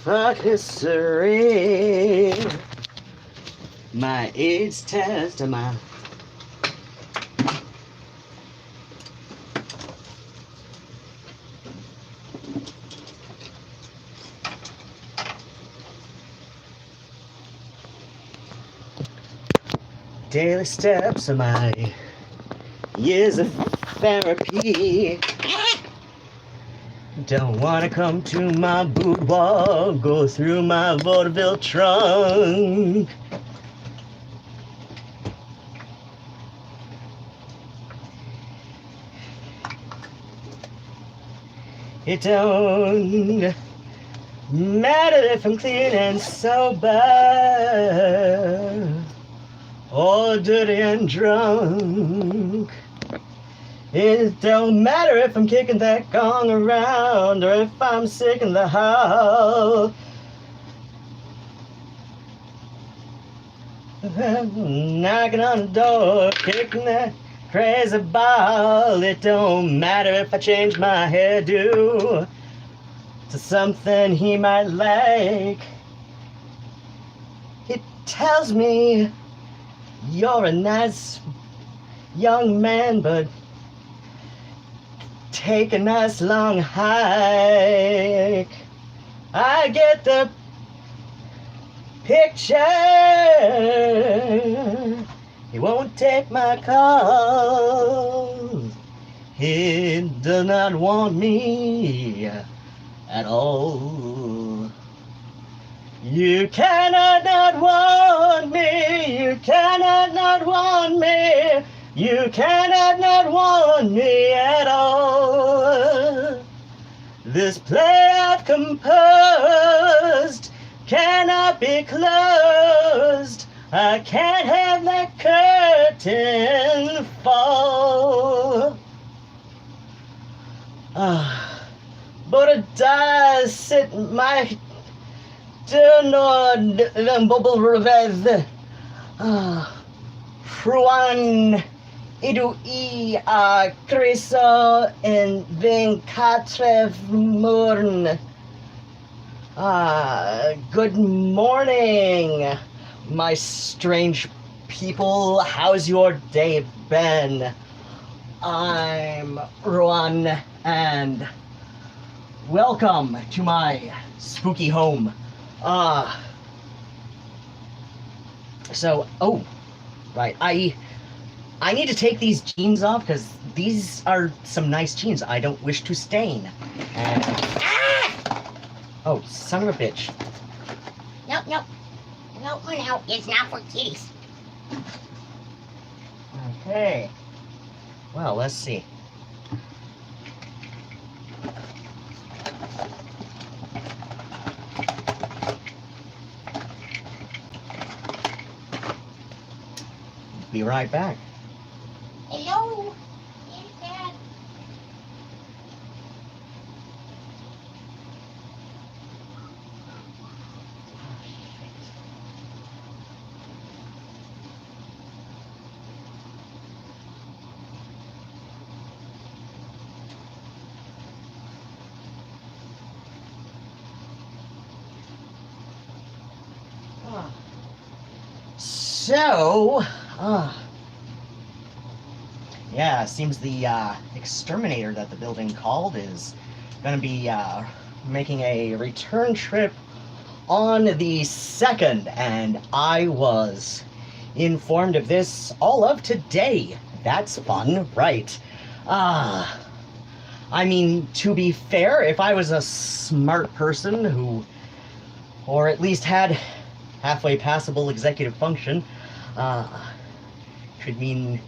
Fuck history. My AIDS test and my daily steps of my years of therapy. Don't wanna come to my boudoir, go through my vaudeville trunk. It don't matter if I'm clean and sober, or dirty and drunk. It don't matter if I'm kicking that gong around, or if I'm sick in the house. Knocking on the door, kicking that crazy ball. It don't matter if I change my hairdo to something he might like. It tells me you're a nice young man, but take a nice long hike. I get the picture. He won't take my call. He does not want me at all. You cannot not want me. You cannot not want me. You cannot not want me at all. This play I've composed cannot be closed. I can't have that curtain fall. But it does sit my bubble revez. Ruadhán idu I criso en 24 morn. Good morning, my strange people. How's your day been? I'm Ruadhán, and welcome to my spooky home. Right, I need to take these jeans off because these are some nice jeans I don't wish to stain. And oh, son of a bitch. No, it's not for kitties. Okay. Well, let's see. Be right back. Hello? Yes, Dad. So, yeah, it seems the exterminator that the building called is going to be making a return trip on the 2nd, and I was informed of this all of today. That's fun, right? I mean, to be fair, if I was a smart person who, or at least had halfway passable executive function, could mean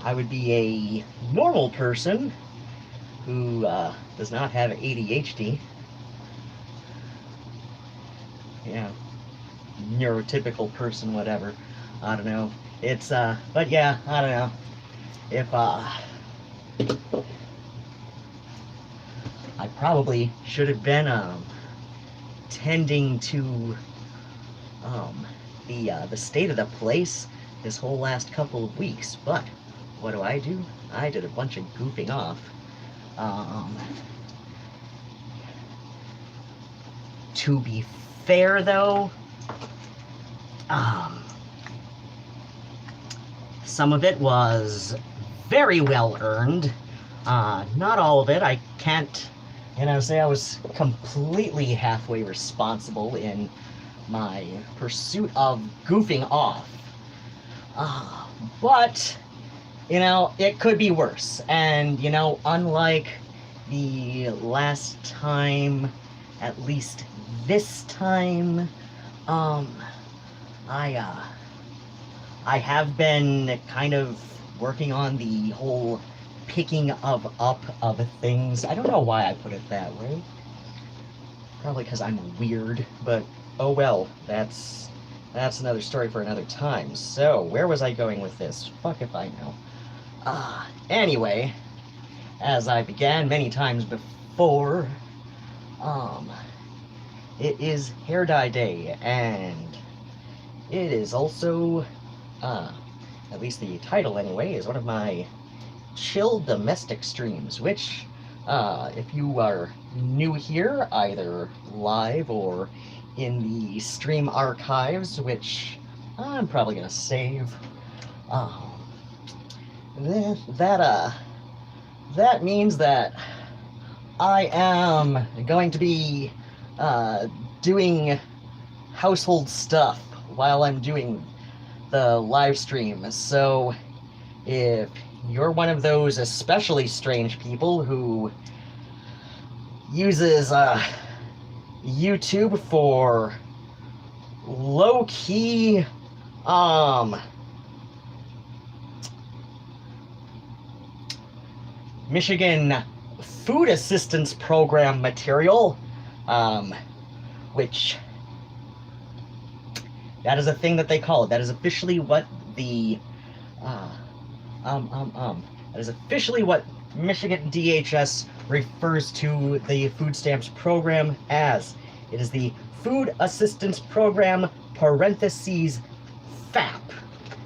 I would be a normal person who does not have ADHD. Yeah, neurotypical person, whatever. I don't know. It's, but yeah, I don't know. If, I probably should have been, tending to, the state of the place this whole last couple of weeks, but what do? I did a bunch of goofing off. To be fair, though, some of it was very well earned. Not all of it. I can't, say I was completely halfway responsible in my pursuit of goofing off. But, it could be worse. And, unlike the last time, at least this time, I have been kind of working on the whole picking up of things. I don't know why I put it that way. Probably because I'm weird, but oh well, that's another story for another time. So, where was I going with this? Fuck if I know. Anyway, as I began many times before, it is hair dye day, and it is also, at least the title anyway, is one of my chill domestic streams, which, if you are new here, either live or in the stream archives, which I'm probably gonna save, that means that I am going to be doing household stuff while I'm doing the live stream. So if you're one of those especially strange people who uses YouTube for low-key Michigan food assistance program material, which that is a thing that they call it. That is officially what the that is officially what Michigan DHS refers to the food stamps program as. It is the Food Assistance Program, parentheses, FAP.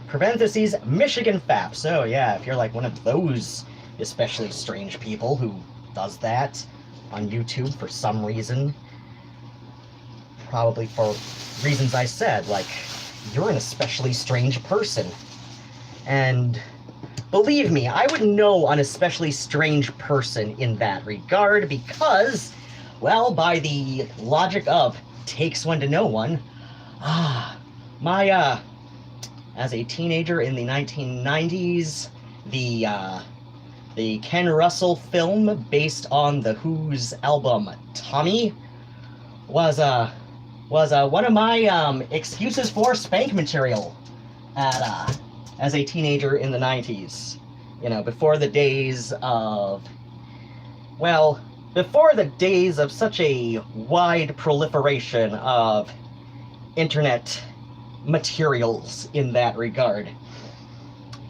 Parentheses, Michigan FAP. So yeah, if you're like one of those especially strange people who does that on YouTube for some reason, probably for reasons I said, like, you're an especially strange person. And believe me, I would know an especially strange person in that regard because, well, by the logic of takes one to know one, as a teenager in the 1990s, the Ken Russell film based on The Who's album Tommy was one of my excuses for spank material as a teenager in the 90s. Before the days of, well, before the days of such a wide proliferation of internet materials in that regard.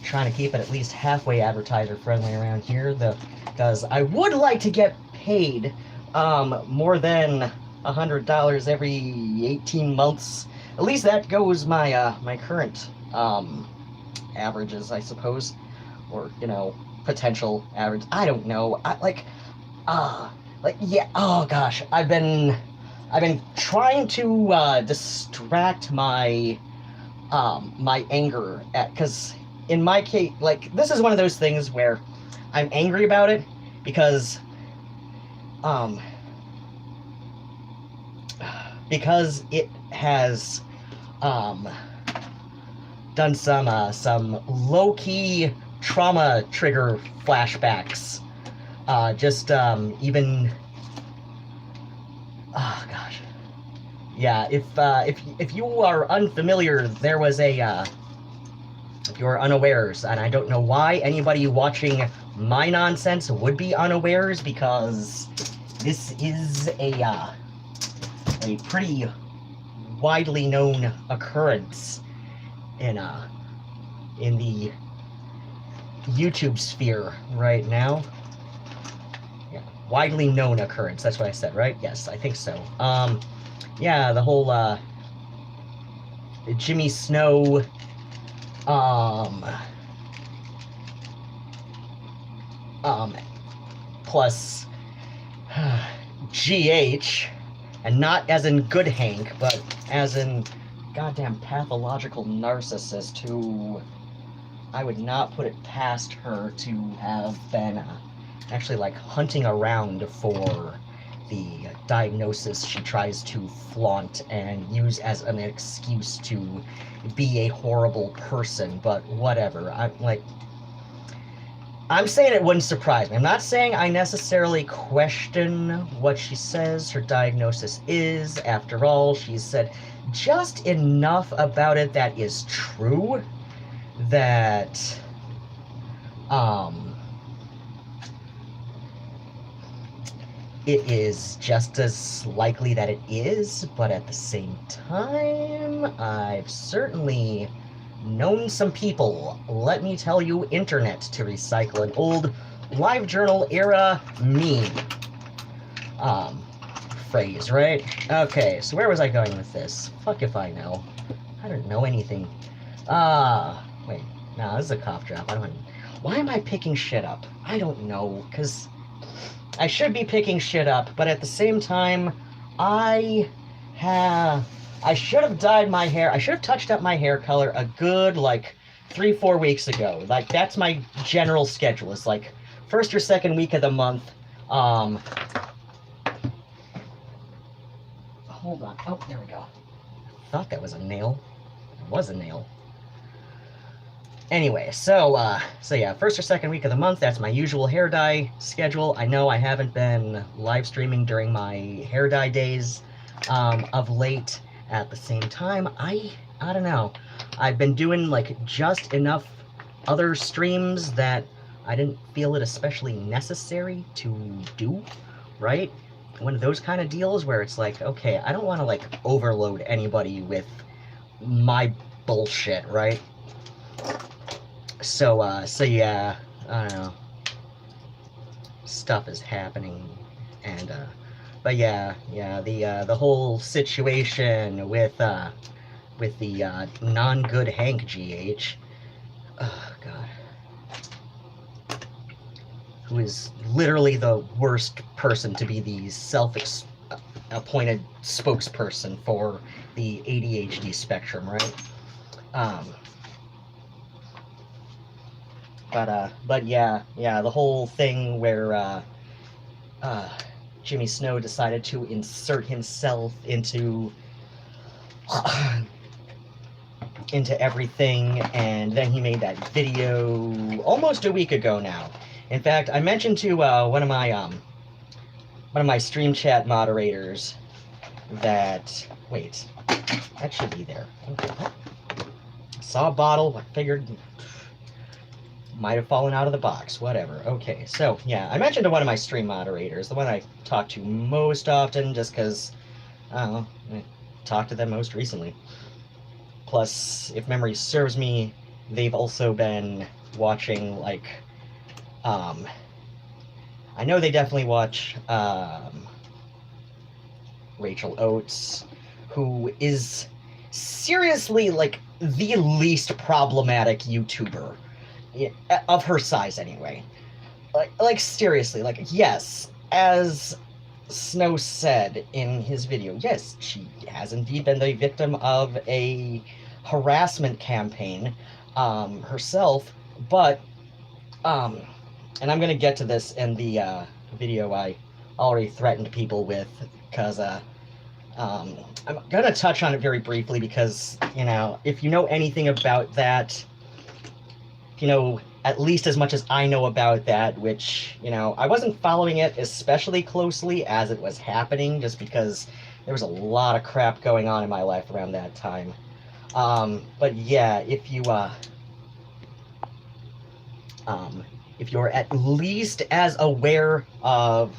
Trying to keep it at least halfway advertiser friendly around here, because I would like to get paid more than $100 every 18 months. At least that goes my my current averages, I suppose, or potential average. I don't know. Yeah. Oh gosh, I've been trying to distract my my anger because in my case, this is one of those things where I'm angry about it because it has done some low-key trauma trigger flashbacks. Even, oh gosh, yeah. If you are unfamiliar, there was a if you are unawares, and I don't know why anybody watching my nonsense would be unawares, because this is a pretty widely known occurrence in the YouTube sphere right now. Yeah, widely known occurrence. That's what I said, right? Yes, I think so. Yeah, the whole Jimmy Snow plus GH And not as in good Hank, but as in goddamn pathological narcissist who I would not put it past her to have been actually like hunting around for the diagnosis she tries to flaunt and use as an excuse to be a horrible person, but whatever. I'm saying it wouldn't surprise me. I'm not saying I necessarily question what she says her diagnosis is. After all, she's said just enough about it that is true that, it is just as likely that it is, but at the same time, I've certainly known some people, let me tell you, internet, to recycle an old LiveJournal era meme phrase, right? Okay, so where was I going with this? Fuck if I know. I don't know anything. Wait, no, this is a cough drop. Why am I picking shit up? I don't know, because I should be picking shit up, but at the same time, I should have dyed my hair. I should have touched up my hair color a good, like, 3-4 weeks ago. Like, that's my general schedule. It's like first or second week of the month. Hold on. Oh, there we go. I thought that was a nail. It was a nail. Anyway, so yeah, first or second week of the month, that's my usual hair dye schedule. I know I haven't been live streaming during my hair dye days of late. At the same time, I don't know. I've been doing, like, just enough other streams that I didn't feel it especially necessary to do, right? One of those kind of deals where it's like, okay, I don't want to, like, overload anybody with my bullshit, right? So yeah, I don't know. Stuff is happening, and, but yeah, the whole situation with the non-good Hank GH, oh god, who is literally the worst person to be the self-appointed spokesperson for the ADHD spectrum, right? But yeah, the whole thing where Jimmy Snow decided to insert himself into everything, and then he made that video almost a week ago now. In fact, I mentioned to one of my stream chat moderators that, wait, that should be there. Okay. Saw a bottle, I figured might have fallen out of the box, whatever. Okay, so yeah, I mentioned to one of my stream moderators, the one I talk to most often, just because, I don't know, I talked to them most recently. Plus, if memory serves me, they've also been watching, like, I know they definitely watch, Rachel Oates, who is seriously, like, the least problematic YouTuber. Of her size, anyway. Like seriously, like, yes, as Snow said in his video, yes, she has indeed been the victim of a harassment campaign herself, but, and I'm gonna get to this in the video I already threatened people with, because, I'm gonna touch on it very briefly, because, you know, if you know anything about that, you know, at least as much as I know about that, which, you know, I wasn't following it especially closely as it was happening, just because there was a lot of crap going on in my life around that time. But yeah, if you're at least as aware of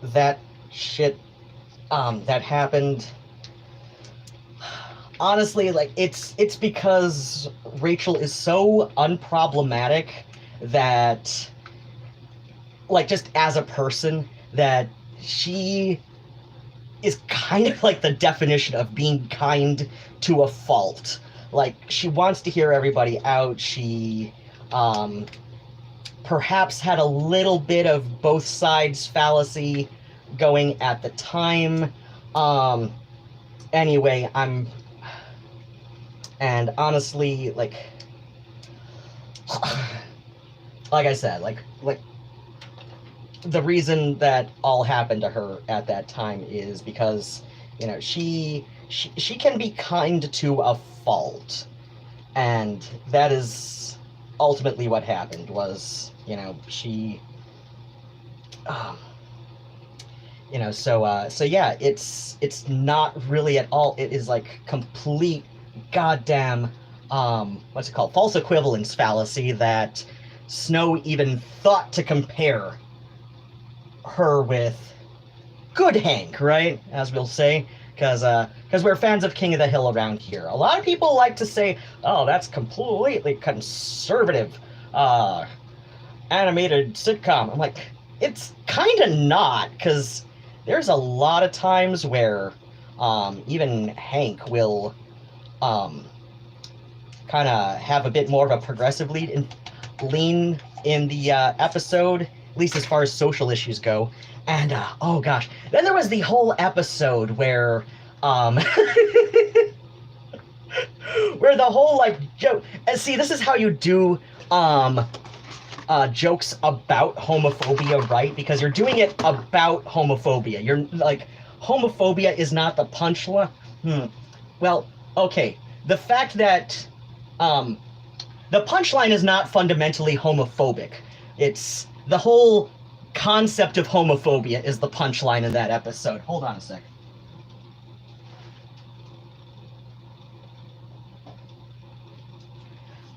that shit that happened, honestly, like, it's because Rachel is so unproblematic that, like, just as a person, that she is kind of like the definition of being kind to a fault. Like, she wants to hear everybody out. She, perhaps had a little bit of both sides fallacy going at the time. Anyway, and honestly, like I said, like the reason that all happened to her at that time is because, you know, she can be kind to a fault, and that is ultimately what happened. Was, you know, she you know, so yeah, it's not really at all, it is like complete goddamn what's it called, false equivalence fallacy that Snow even thought to compare her with good Hank, right, as we'll say, because we're fans of King of the Hill around here. A lot of people like to say, oh, that's completely conservative animated sitcom. I'm like, it's kind of not, because there's a lot of times where even Hank will kind of have a bit more of a progressive lean in the episode, at least as far as social issues go. And oh gosh, then there was the whole episode where where the whole like joke. And see, this is how you do jokes about homophobia, right? Because you're doing it about homophobia. You're like, homophobia is not the punchline. Well, okay. The fact that the punchline is not fundamentally homophobic. It's the whole concept of homophobia is the punchline in that episode. Hold on a sec.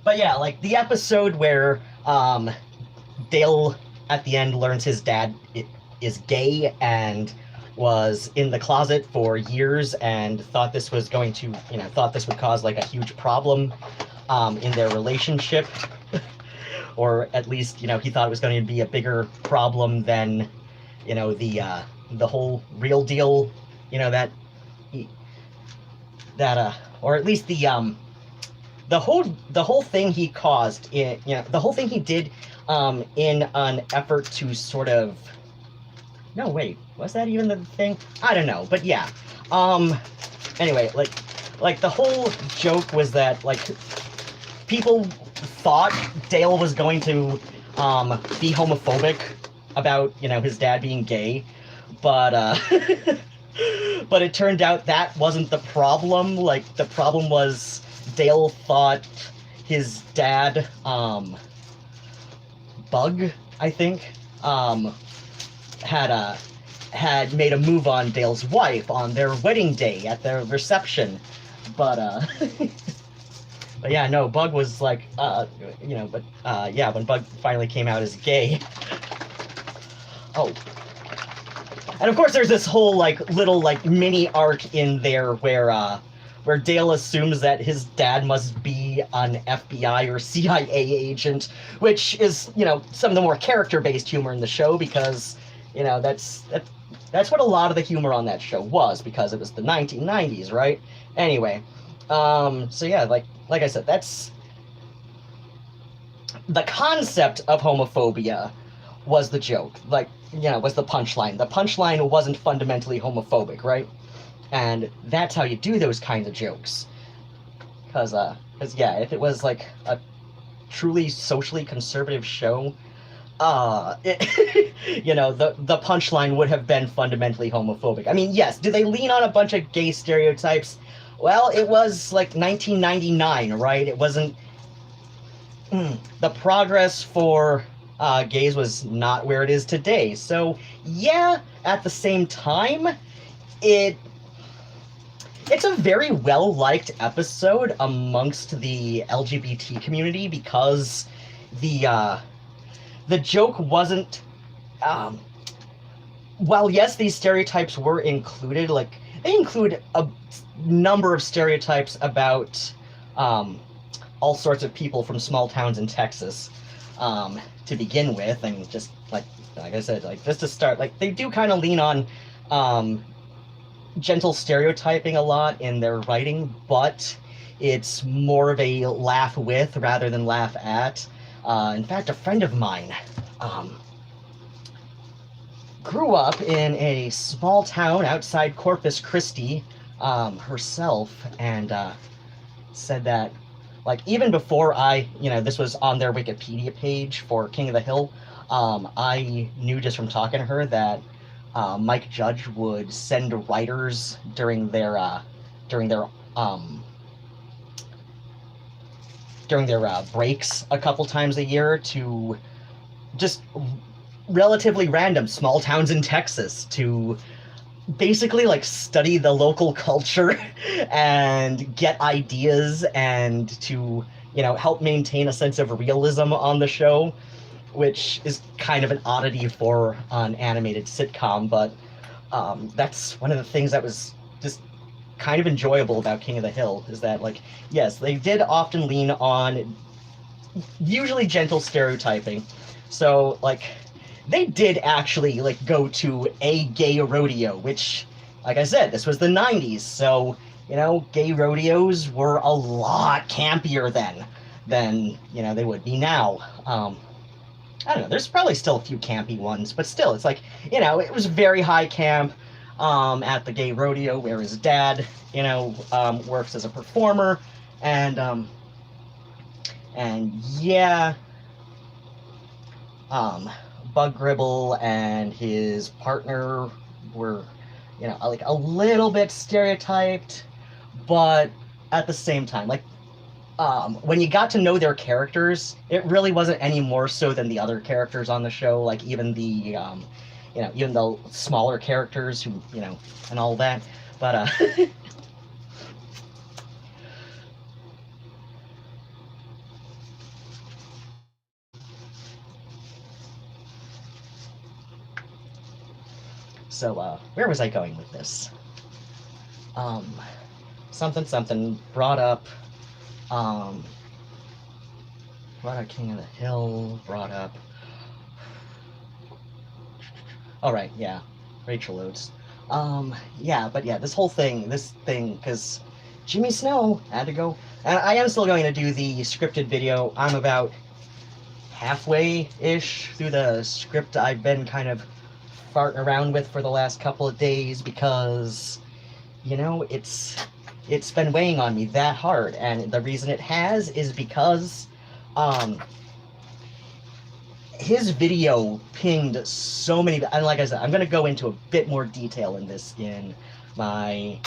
But yeah, like the episode where Dale at the end learns his dad is gay and was in the closet for years and thought this was going to, you know, thought this would cause like a huge problem in their relationship. Or at least, you know, he thought it was going to be a bigger problem than, you know, the whole real deal, you know, or at least the whole thing he caused, in, you know, the whole thing he did in an effort to sort of, no, wait, was that even the thing? I don't know, but yeah. Anyway, like the whole joke was that, like, people thought Dale was going to be homophobic about, you know, his dad being gay, but but it turned out that wasn't the problem. Like, the problem was Dale thought his dad, Bug, I think, had made a move on Dale's wife on their wedding day at their reception, but but yeah, no, Bug was like, you know, but yeah, when Bug finally came out as gay. Oh. And of course there's this whole, like, little, like, mini arc in there where Dale assumes that his dad must be an FBI or CIA agent, which is, you know, some of the more character-based humor in the show, because, you know, that's what a lot of the humor on that show was, because it was the 1990s, right? Anyway, so yeah, like I said, that's the concept of homophobia was the joke, like, you know, was the punchline. The punchline wasn't fundamentally homophobic, right? And that's how you do those kinds of jokes. Cause yeah, if it was like a truly socially conservative show, you know, the punchline would have been fundamentally homophobic. I mean, yes, did they lean on a bunch of gay stereotypes? Well, it was like 1999, right? It wasn't... the progress for gays was not where it is today. So, yeah, at the same time, it's a very well-liked episode amongst the LGBT community, because the joke wasn't... while, yes, these stereotypes were included, like, they include a number of stereotypes about all sorts of people from small towns in Texas to begin with, and just, like I said, like, just to start, like, they do kind of lean on gentle stereotyping a lot in their writing, but it's more of a laugh with rather than laugh at. In fact, a friend of mine grew up in a small town outside Corpus Christi herself, and said that, like, even before this was on their Wikipedia page for King of the Hill, I knew just from talking to her that Mike Judge would send writers during their breaks a couple times a year to just relatively random small towns in Texas to basically like study the local culture and get ideas and to help maintain a sense of realism on the show, which is kind of an oddity for an animated sitcom, but that's one of the things that was just kind of enjoyable about King of the Hill, is that, like, yes, they did often lean on usually gentle stereotyping. So, like, they did actually, like, go to a gay rodeo, which, like I said, this was the 90s, so, gay rodeos were a lot campier then than, they would be now. I don't know, there's probably still a few campy ones, but still, it's like, it was very high camp at the gay rodeo where his dad, works as a performer, and yeah, Bug Gribble and his partner were, like a little bit stereotyped, but at the same time, like, when you got to know their characters, it really wasn't any more so than the other characters on the show, like even the, even the smaller characters who, and all that, but, So, where was I going with this? Something brought up King of the Hill, brought up, all right, yeah, Rachel Oates. This thing, because Jimmy Snow had to go, and I am still going to do the scripted video. I'm about halfway-ish through the script I've been kind of farting around with for the last couple of days, because it's been weighing on me that hard, and the reason it has is because his video pinged so many, and like I said, I'm going to go into a bit more detail in this in my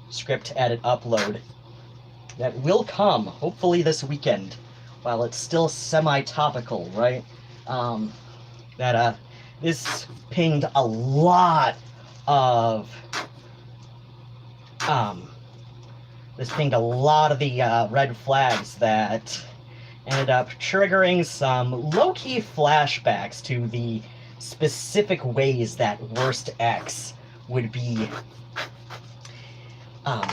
script edit upload that will come hopefully this weekend while it's still semi-topical, right? This pinged a lot of the red flags that ended up triggering some low-key flashbacks to the specific ways that Worst X would be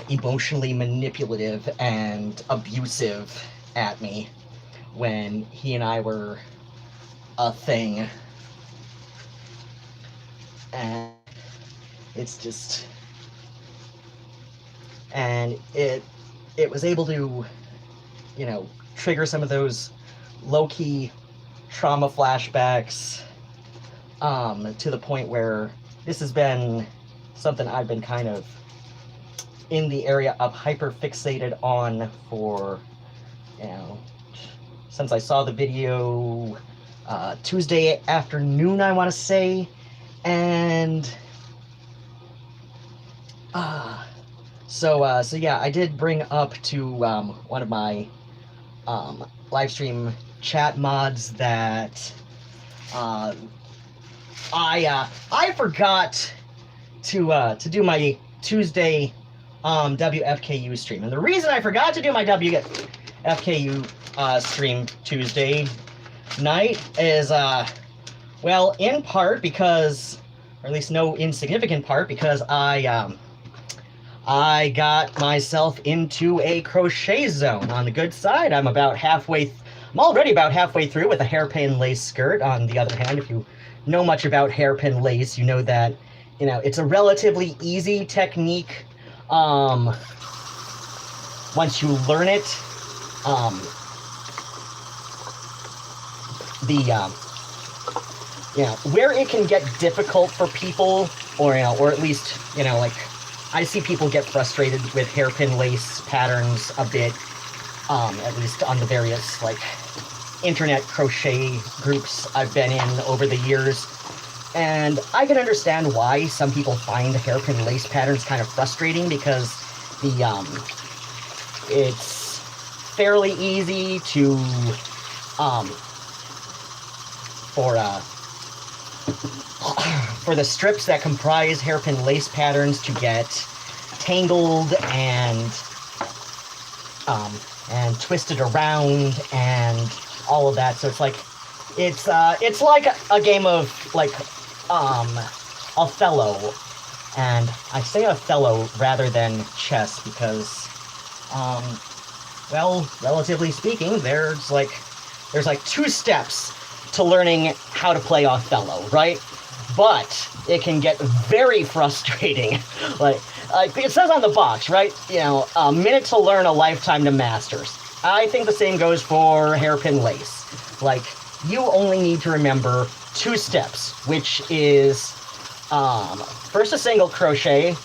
emotionally manipulative and abusive at me when he and I were a thing. And it's just, and it was able to, trigger some of those low-key trauma flashbacks, to the point where this has been something I've been kind of in the area of hyper-fixated on for, since I saw the video Tuesday afternoon, I want to say. And so yeah, I did bring up to one of my live stream chat mods that I forgot to do my Tuesday WFKU stream, and the reason I forgot to do my WFKU stream Tuesday night is well, in part because, or at least no insignificant part, because I got myself into a crochet zone. On the good side, I'm already about halfway through with a hairpin lace skirt. On the other hand, if you know much about hairpin lace, you know that, it's a relatively easy technique, once you learn it. where it can get difficult for people, or or at least, like, I see people get frustrated with hairpin lace patterns a bit, at least on the various, like, internet crochet groups I've been in over the years. And I can understand why some people find hairpin lace patterns kind of frustrating, because it's fairly easy to, for the strips that comprise hairpin lace patterns to get tangled and twisted around and all of that. So it's like a game of, like, Othello. And I say Othello rather than chess because, well, relatively speaking, there's like 2 steps to learning how to play Othello, right? But it can get very frustrating. like it says on the box, right? A minute to learn, a lifetime to masters. I think the same goes for hairpin lace. Like, you only need to remember 2 steps, which is first a single crochet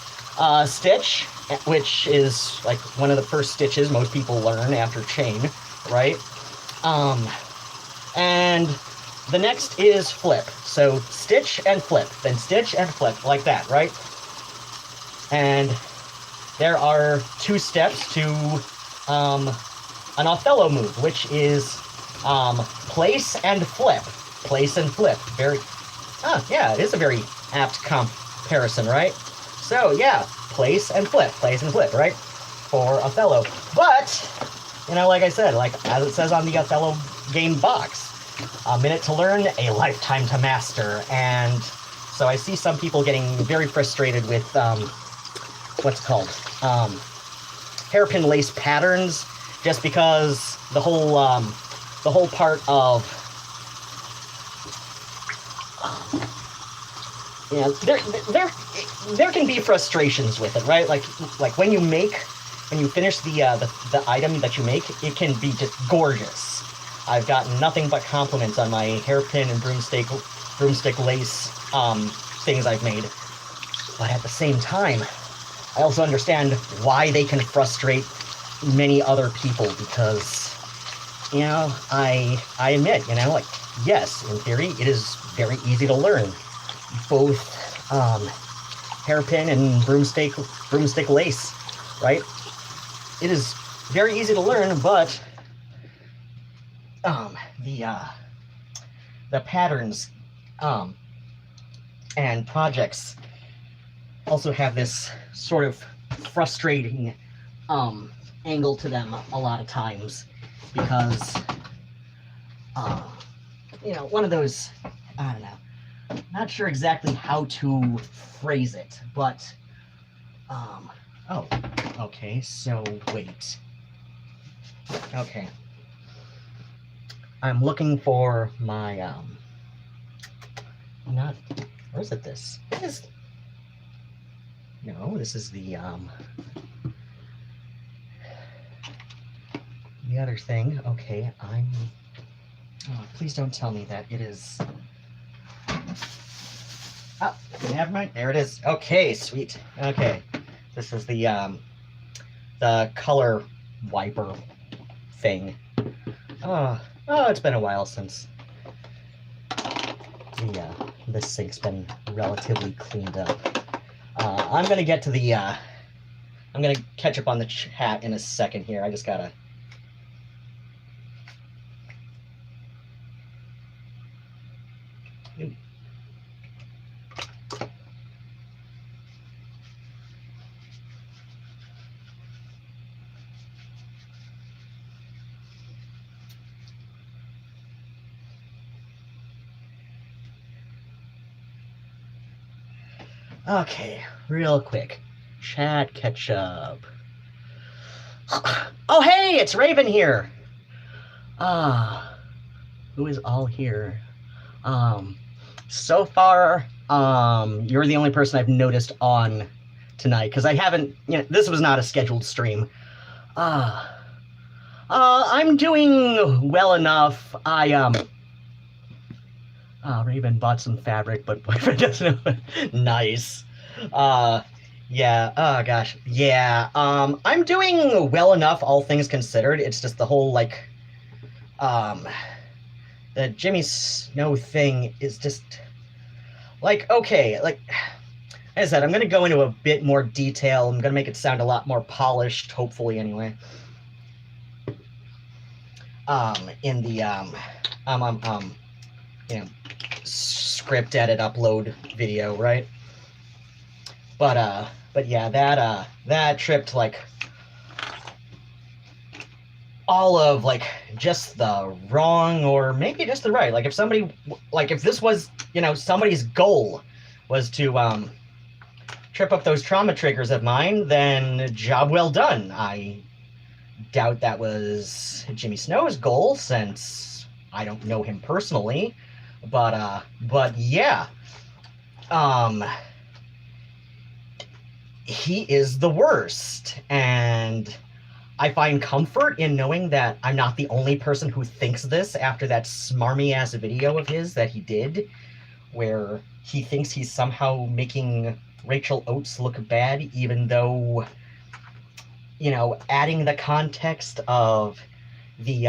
stitch, which is like one of the first stitches most people learn after chain, right? And the next is flip. So stitch and flip, then stitch and flip, like that, right? And there are 2 steps to an Othello move, which is place and flip. Place and flip. Yeah, it is a very apt comparison, right? So, yeah, place and flip, right? For Othello. But, like I said, like as it says on the Othello game box, a minute to learn, a lifetime to master. And so I see some people getting very frustrated with, what's it called? Hairpin lace patterns, just because the whole part of, there can be frustrations with it, right? Like when you finish the item that you make, it can be just gorgeous. I've gotten nothing but compliments on my hairpin and broomstick lace things I've made. But at the same time, I also understand why they can frustrate many other people, because, I admit, like, yes, in theory, it is very easy to learn both hairpin and broomstick lace, right? It is very easy to learn, but the patterns and projects also have this sort of frustrating angle to them a lot of times, because one of those, I don't know, not sure exactly how to phrase it, but oh, okay, so wait. Okay. I'm looking for my, where is it this? No, this is the other thing. Okay, please don't tell me that it is, oh, never mind, there it is. Okay, sweet. Okay, this is the color wiper thing. Oh, it's been a while since the sink's been relatively cleaned up. I'm gonna get to the, I'm gonna catch up on the chat in a second here. I just gotta. Okay, real quick. Chat catch up. Oh, hey, it's Raven here. Who is all here? So far, you're the only person I've noticed on tonight, because I haven't, this was not a scheduled stream. I'm doing well enough. Raven bought some fabric, but boyfriend doesn't know. Nice. Yeah, oh gosh. Yeah, I'm doing well enough, all things considered. It's just the whole, like, the Jimmy Snow thing is just, like, okay, like I said, I'm gonna go into a bit more detail. I'm gonna make it sound a lot more polished, hopefully, anyway. In the, you know, script edit upload video, right? But yeah, that trip to, like, all of, like, just the wrong, or maybe just the right. Like, if somebody, like, if this was, you know, somebody's goal was to, trip up those trauma triggers of mine, then job well done. I doubt that was Jimmy Snow's goal, since I don't know him personally. But yeah. He is the worst, and I find comfort in knowing that I'm not the only person who thinks this after that smarmy-ass video of his that he did, where he thinks he's somehow making Rachel Oates look bad, even though, you know, adding the context of the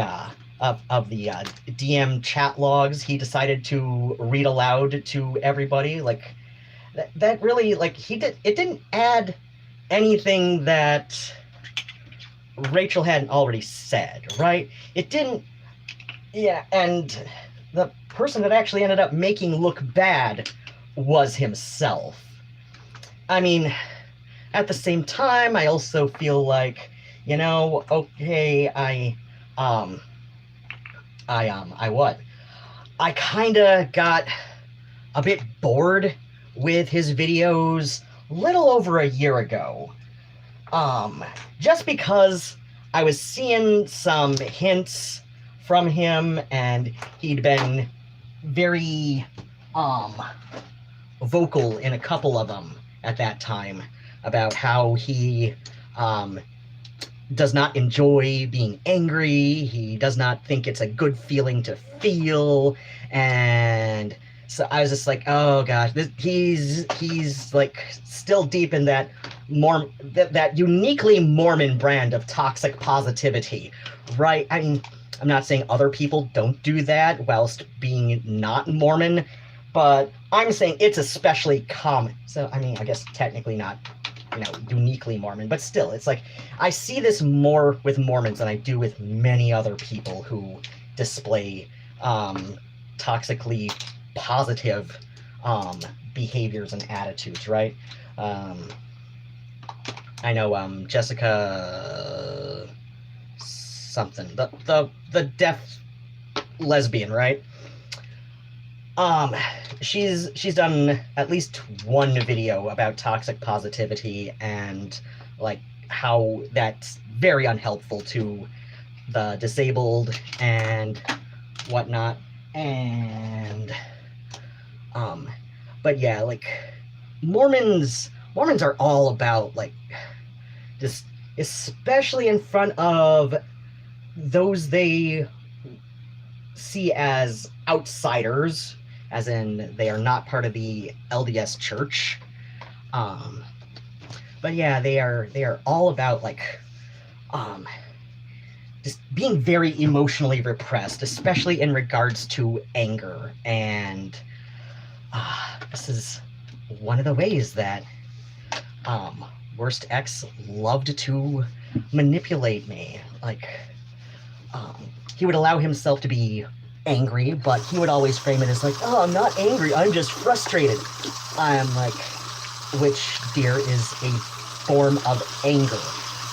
DM chat logs he decided to read aloud to everybody, like, that really, like, it didn't add anything that Rachel hadn't already said, right? It didn't, yeah, and the person that actually ended up making look bad was himself. I mean, at the same time, I also feel like, you know, okay, I kinda got a bit bored with his videos little over a year ago. Just because I was seeing some hints from him, and he'd been very, vocal in a couple of them at that time about how he, does not enjoy being angry, he does not think it's a good feeling to feel, and so I was just like, oh gosh, he's like still deep in that that uniquely Mormon brand of toxic positivity, right? I mean, I'm not saying other people don't do that whilst being not Mormon, but I'm saying it's especially common. So, I mean, I guess technically not, you know, uniquely Mormon, but still, it's like, I see this more with Mormons than I do with many other people who display toxically positive behaviors and attitudes, right? I know Jessica something, the deaf lesbian, right? She's done at least one video about toxic positivity and, like, how that's very unhelpful to the disabled and whatnot. And but yeah, like, Mormons are all about, like, just, especially in front of those they see as outsiders, as in they are not part of the LDS church. But yeah, they are all about, like, just being very emotionally repressed, especially in regards to anger. And this is one of the ways that Worst X loved to manipulate me. Like, he would allow himself to be angry, but he would always frame it as like, oh, I'm not angry, I'm just frustrated. I'm like, which, dear, is a form of anger.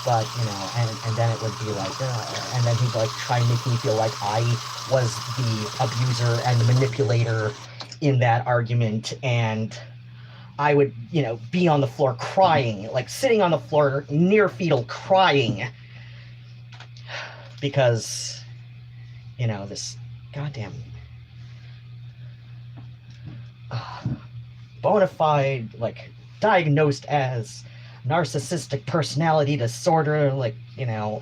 But, you know, and then it would be like, and then he'd, like, try and make me feel like I was the abuser and the manipulator in that argument, and I would, you know, be on the floor crying, like, sitting on the floor near fetal crying, because, you know, this goddamn bona fide, like, diagnosed as narcissistic personality disorder, like, you know,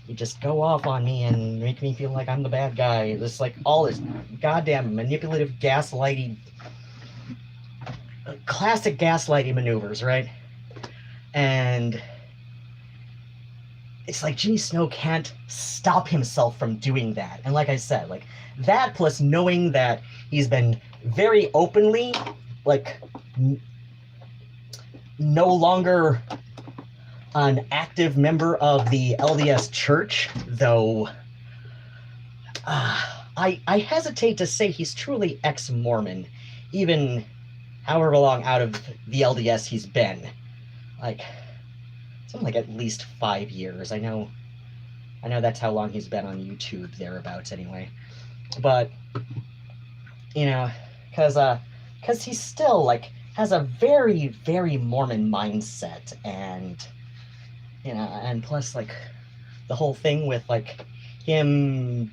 You just go off on me and make me feel like I'm the bad guy. This, like, all this goddamn manipulative gaslighting, classic gaslighting maneuvers, right? And it's like Jimmy Snow can't stop himself from doing that. And like I said, like, that plus knowing that he's been very openly, like, no longer an active member of the LDS Church, though I hesitate to say he's truly ex-Mormon, even however long out of the LDS he's been. Like, something like at least 5 years. I know that's how long he's been on YouTube, thereabouts anyway. But, you know, because he still, like, has a very, very Mormon mindset, and, you know, and plus, like, the whole thing with, like, him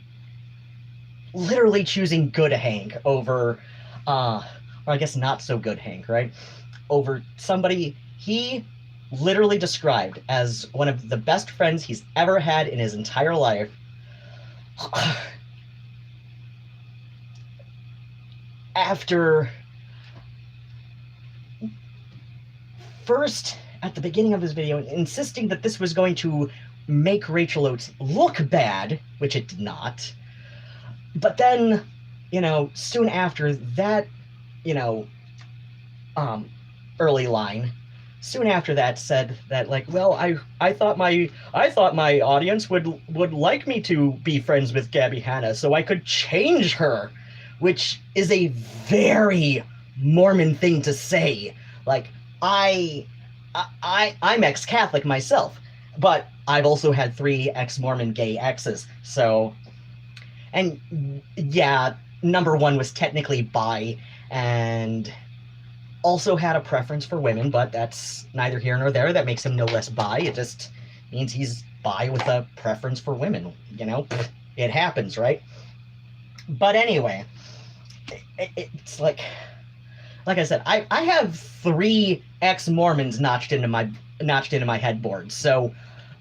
literally choosing good Hank over, or I guess not so good Hank, right? Over somebody he literally described as one of the best friends he's ever had in his entire life. After first, at the beginning of this video, insisting that this was going to make Rachel Oates look bad, which it did not. But then, you know, soon after that, you know, early line, soon after that said that, like, well, I thought my audience would like me to be friends with Gabby Hanna so I could change her, which is a very Mormon thing to say. Like, I'm ex-Catholic myself, but I've also had 3 ex-Mormon gay exes, so, and yeah, number 1 was technically bi, and also had a preference for women, but that's neither here nor there. That makes him no less bi. It just means he's bi with a preference for women, you know? It happens, right? But anyway, it's like I said, I have 3 ex-Mormons notched into my headboard, so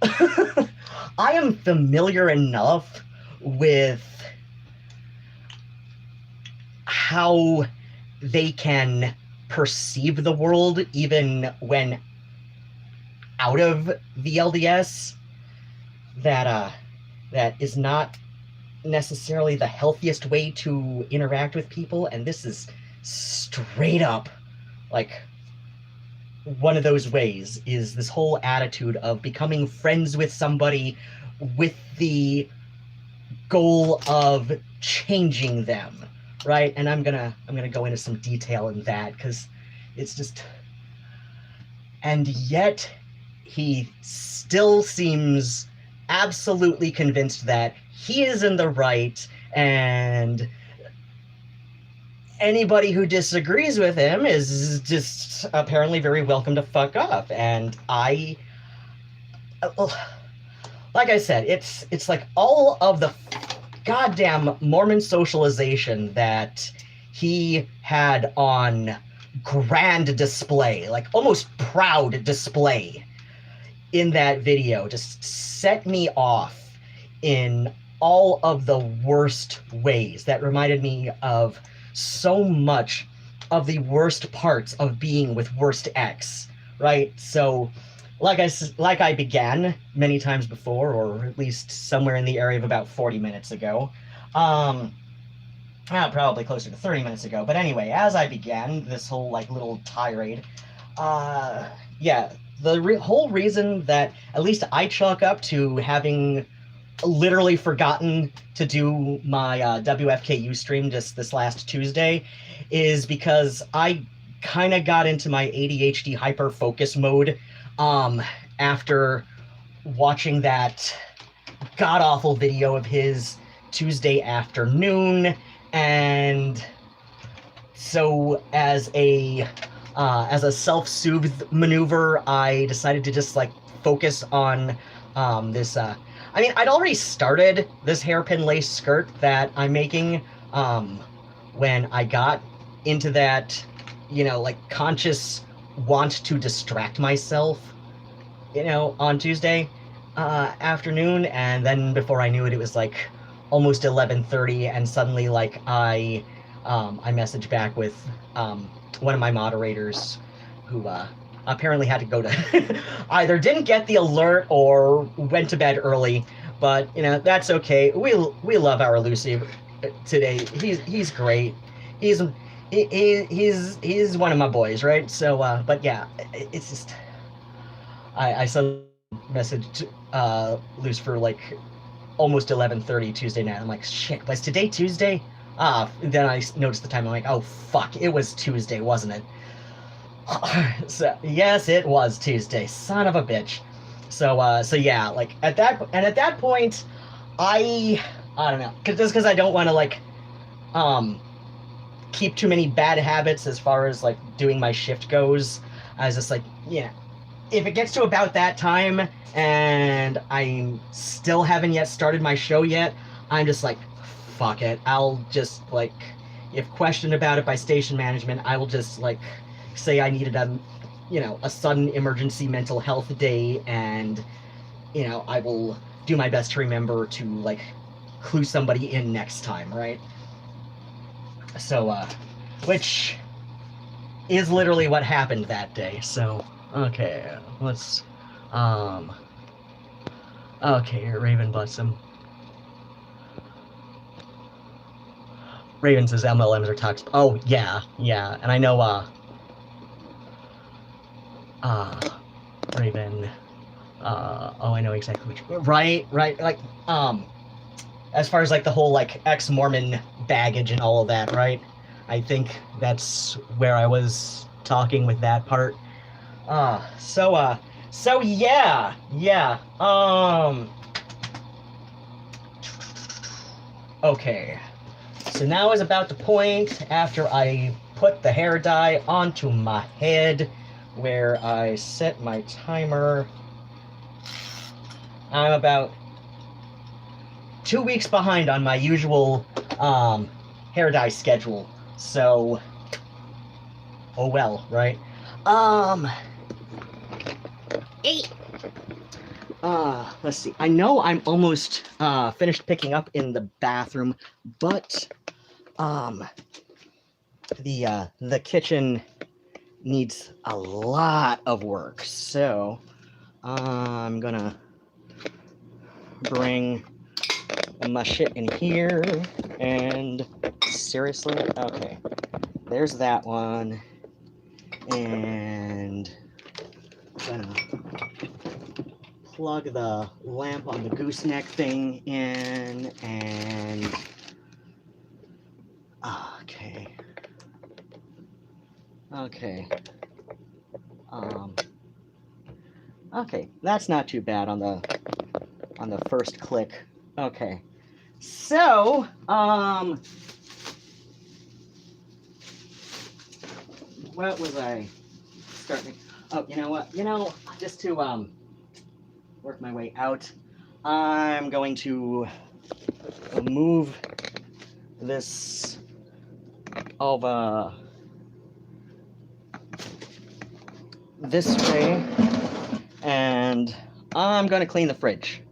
I am familiar enough with how they can perceive the world even when out of the LDS that is not necessarily the healthiest way to interact with people. And this is straight up, like, one of those ways, is this whole attitude of becoming friends with somebody with the goal of changing them, right? And I'm gonna go into some detail in that, because it's just, and yet he still seems absolutely convinced that he is in the right, and anybody who disagrees with him is just apparently very welcome to fuck up. And like I said, it's like all of the goddamn Mormon socialization that he had on grand display, like almost proud display in that video, just set me off in all of the worst ways. That reminded me of so much of the worst parts of being with Worst X, right? So, like I began many times before, or at least somewhere in the area of about 40 minutes ago, probably closer to 30 minutes ago, but anyway, as I began this whole, like, little tirade, yeah, the whole reason that at least I chalk up to having literally forgotten to do my WFKU stream just this last Tuesday is because I kind of got into my ADHD hyper-focus mode after watching that god-awful video of his Tuesday afternoon. And so as a self-soothe maneuver, I decided to just, like, focus on this I mean, I'd already started this hairpin lace skirt that I'm making when I got into that, you know, like, conscious want to distract myself, you know, on Tuesday. afternoon, and then before I knew it, it was like almost 11:30, and suddenly like I messaged back with one of my moderators who apparently had to go to either didn't get the alert or went to bed early, but you know that's okay. We love our Lucy today. He's great. He's he's one of my boys, right? So but yeah, it's just I suddenly messaged Luce for like almost 11:30 Tuesday night. I'm like, shit, was today Tuesday? Then I noticed the time. I'm like, oh fuck, it was Tuesday, wasn't it? So yes, it was Tuesday. Son of a bitch. So yeah, like at that point, I don't know, because I don't want to like keep too many bad habits as far as like doing my shift goes. I was just like, yeah, if it gets to about that time and I still haven't yet started my show yet, I'm just like, fuck it. I'll just like, if questioned about it by station management, I will just like say I needed a sudden emergency mental health day, and I will do my best to remember to like clue somebody in next time, right? So which is literally what happened that day. So okay, let's okay, Raven, bless him. Raven says MLMs are toxic. Oh yeah, and I know Raven, oh, I know exactly which, right, like as far as like the whole like ex-Mormon baggage and all of that, right? I think that's where I was talking with that part. So yeah. Okay. So now is about the point after I put the hair dye onto my head where I set my timer. I'm about 2 weeks behind on my usual hair dye schedule. So, oh well, right? Let's see. I know I'm almost finished picking up in the bathroom, but the kitchen needs a lot of work. So I'm gonna bring my shit in here, and seriously, okay, there's that one, and I'm gonna plug the lamp on the gooseneck thing in, and okay, okay, that's not too bad on the first click. Okay, so what was I starting? Oh, you know what? Just to work my way out, I'm going to move this over this way, and I'm going to clean the fridge.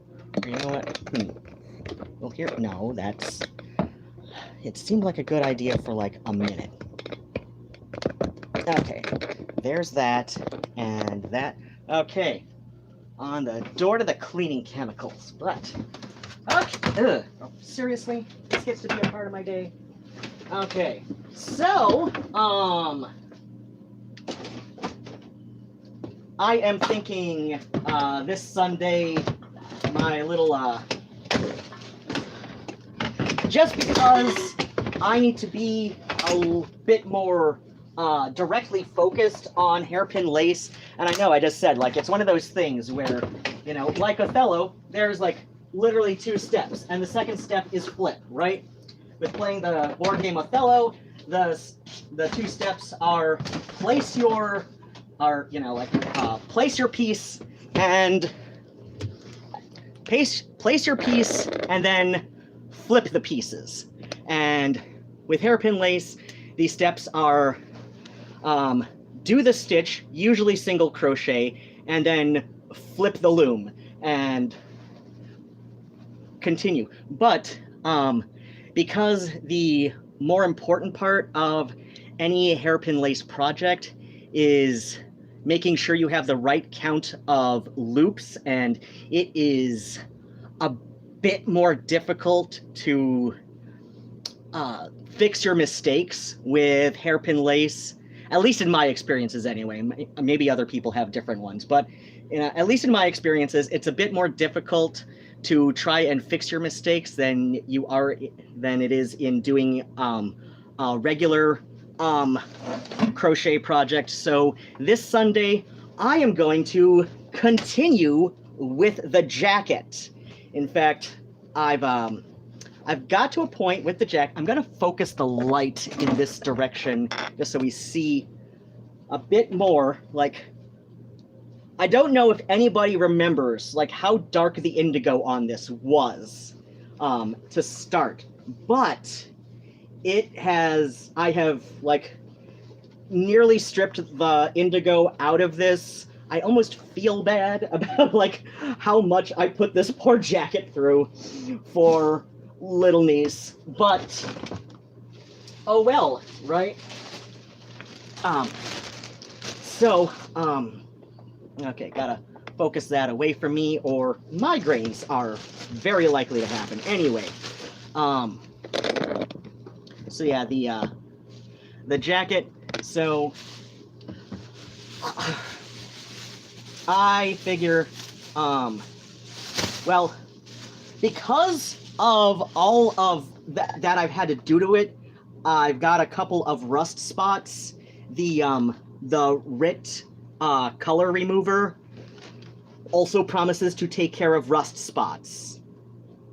You know what? Well, here, no, it seemed like a good idea for like a minute. Okay, there's that, and that. Okay, on the door to the cleaning chemicals, but, okay, oh, seriously? This gets to be a part of my day? Okay, so, I am thinking, this Sunday, my little, just because I need to be a bit more directly focused on hairpin lace, and I know I just said, like, it's one of those things where, like Othello, there's like literally 2 steps, and the second step is flip, right? With playing the board game Othello, the 2 steps are place your piece and place your piece and then flip the pieces. And with hairpin lace, these steps are do the stitch, usually single crochet, and then flip the loom. and continue. But because the more important part of any hairpin lace project is making sure you have the right count of loops, and it is a bit more difficult to fix your mistakes with hairpin lace, at least in my experiences anyway. Maybe other people have different ones, but at least in my experiences, it's a bit more difficult to try and fix your mistakes than it is in doing a regular crochet project. So this Sunday, I am going to continue with the jacket. In fact, I've got to a point with the jacket. I'm going to focus the light in this direction just so we see a bit more. Like, I don't know if anybody remembers like how dark the indigo on this was to start, but I have like nearly stripped the indigo out of this. I almost feel bad about like how much I put this poor jacket through for little niece, but oh well, right? Okay, gotta focus that away from me, or migraines are very likely to happen. Anyway, so yeah, the jacket. So I figure, well, because of all of that I've had to do to it, I've got a couple of rust spots. The RIT color remover also promises to take care of rust spots.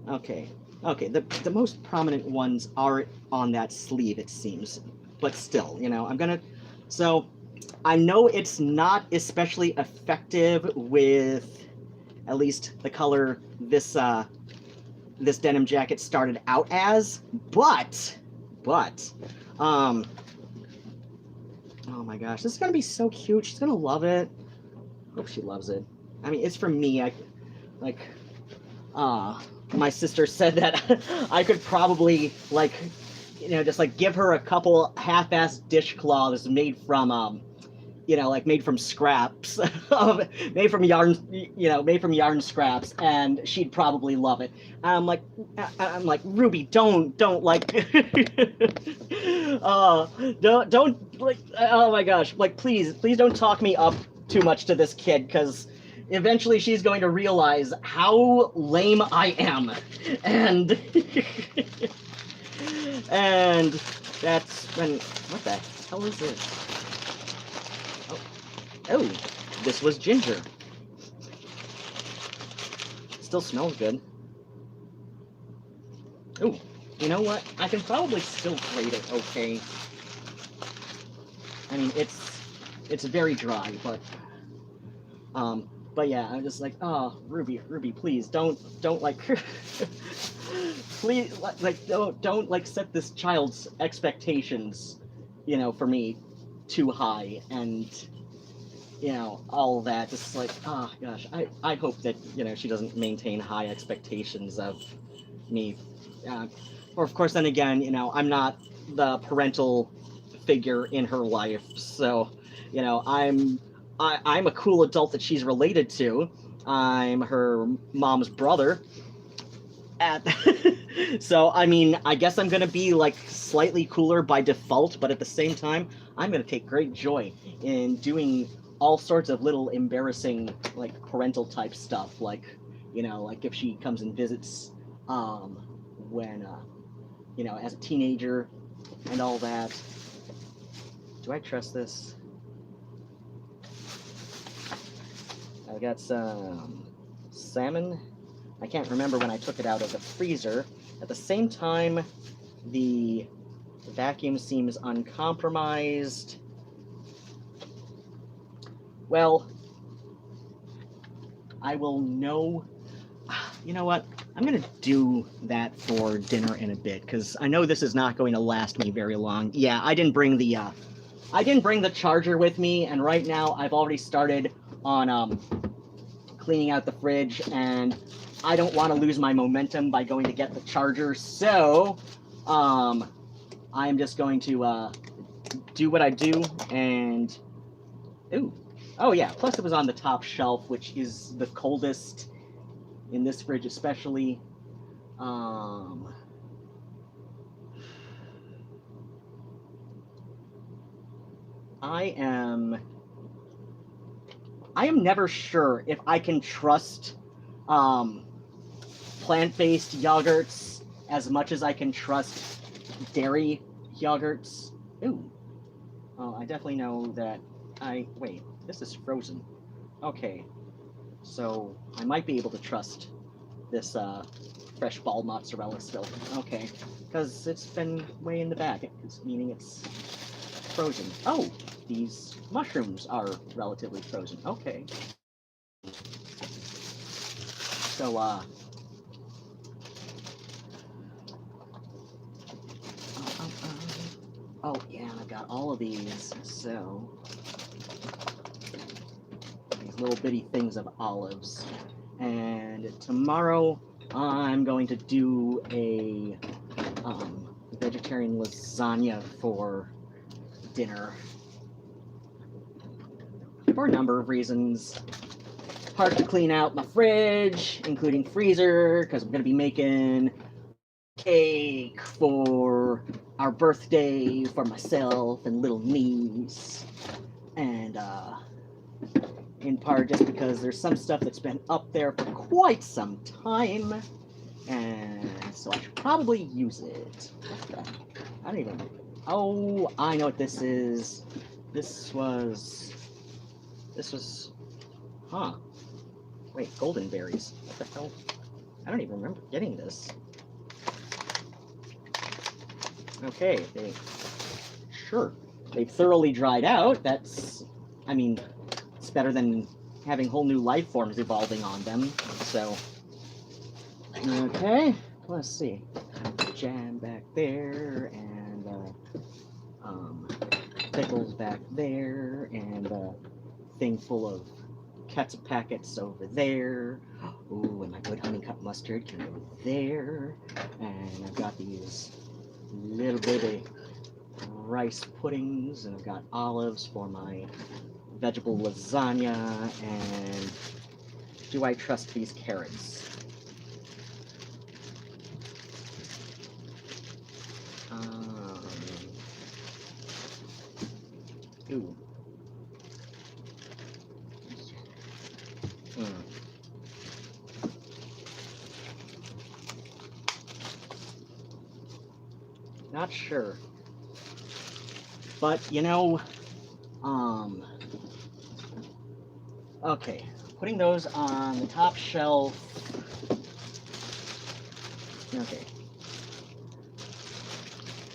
Okay, the most prominent ones are on that sleeve, it seems, but still, you know, so I know it's not especially effective with at least the color this denim jacket started out as, but oh my gosh, this is gonna be so cute. She's gonna love it. Hope she loves it. I mean, it's for me. My sister said that I could probably, like, you know, just like give her a couple half-assed dishcloths made from you know, like made from scraps, made from yarn scraps, and she'd probably love it. I'm like, Ruby, don't like, don't like, oh my gosh, like, please don't talk me up too much to this kid, because eventually she's going to realize how lame I am, and and that's when, what the hell is this? Oh, this was ginger. Still smells good. Oh, you know what? I can probably still grate it okay. I mean, it's very dry, but yeah, I'm just like, oh, Ruby, please don't like, please, like, don't like set this child's expectations, you know, for me too high, and you know, all that. Just like, oh gosh, I hope that, you know, she doesn't maintain high expectations of me. Or of course, then again, you know, I'm not the parental figure in her life, so, you know, I'm a cool adult that she's related to. I'm her mom's brother. So, I mean, I guess I'm gonna be like slightly cooler by default, but at the same time, I'm gonna take great joy in doing all sorts of little embarrassing, like, parental type stuff, like, you know, like if she comes and visits when you know, as a teenager and all that. Do I trust this? I've got some salmon. I can't remember when I took it out of the freezer. At the same time, the vacuum seems uncompromised. Well, I will know. You know what? I'm gonna do that for dinner in a bit, because I know this is not going to last me very long. Yeah, I didn't bring the charger with me, and right now I've already started on cleaning out the fridge, and I don't want to lose my momentum by going to get the charger, so I'm just going to do what I do, and oh yeah, plus it was on the top shelf, which is the coldest in this fridge especially. I am never sure if I can trust plant-based yogurts as much as I can trust dairy yogurts. Ooh. Oh, I definitely know that wait, this is frozen. Okay. So I might be able to trust this fresh ball mozzarella still. Okay. Because it's been way in the bag, meaning it's frozen. Oh, these mushrooms are relatively frozen. Okay. So, oh yeah, I've got all of these, so these little bitty things of olives. And tomorrow I'm going to do a vegetarian lasagna for dinner for a number of reasons. Hard to clean out my fridge, including freezer, because I'm going to be making cake for our birthday for myself and little niece, and in part just because there's some stuff that's been up there for quite some time, and so I should probably use it. I don't even. Oh, I know what this is. This was. Huh. Wait, golden berries. What the hell? I don't even remember getting this. Okay, they've thoroughly dried out. That's, I mean, it's better than having whole new life forms evolving on them. So, okay, let's see. Jam back there, and pickles back there, and a thing full of ketchup packets over there. Ooh, and my good honey cut mustard can go there. And I've got these little bitty rice puddings, and I've got olives for my vegetable lasagna. And do I trust these carrots? Ooh. Not sure. But, you know, okay, putting those on the top shelf. Okay.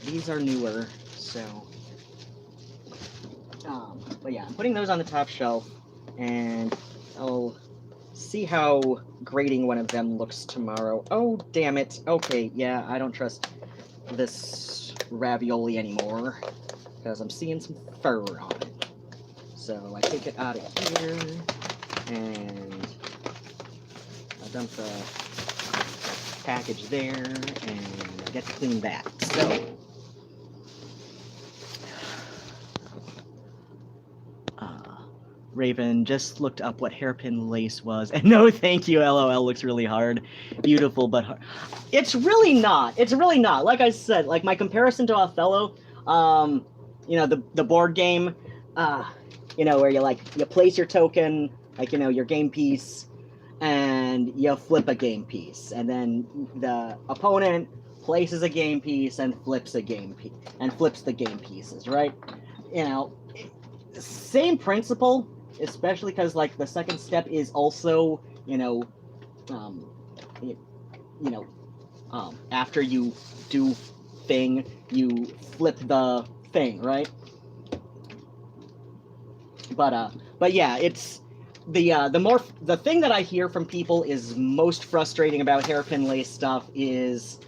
These are newer, so, but yeah, I'm putting those on the top shelf, and I'll see how grating one of them looks tomorrow. Oh, damn it. Okay, yeah, I don't trust this ravioli anymore, because I'm seeing some fur on it. So I take it out of here, and I dump the package there, and I get to clean that. So, Raven just looked up what hairpin lace was, and no thank you, LOL, looks really hard. Beautiful, but hard. It's really not. It's really not. Like I said, like my comparison to Othello, you know, the board game, you know, where you place your token, like, you know, your game piece, and you flip a game piece, and then the opponent places a game piece and flips a game piece, and flips the game pieces, right? You know, same principle, especially because, like, the second step is also, you know, after you do thing, you flip the thing, right? But yeah, it's the thing that I hear from people is most frustrating about hairpin lace stuff is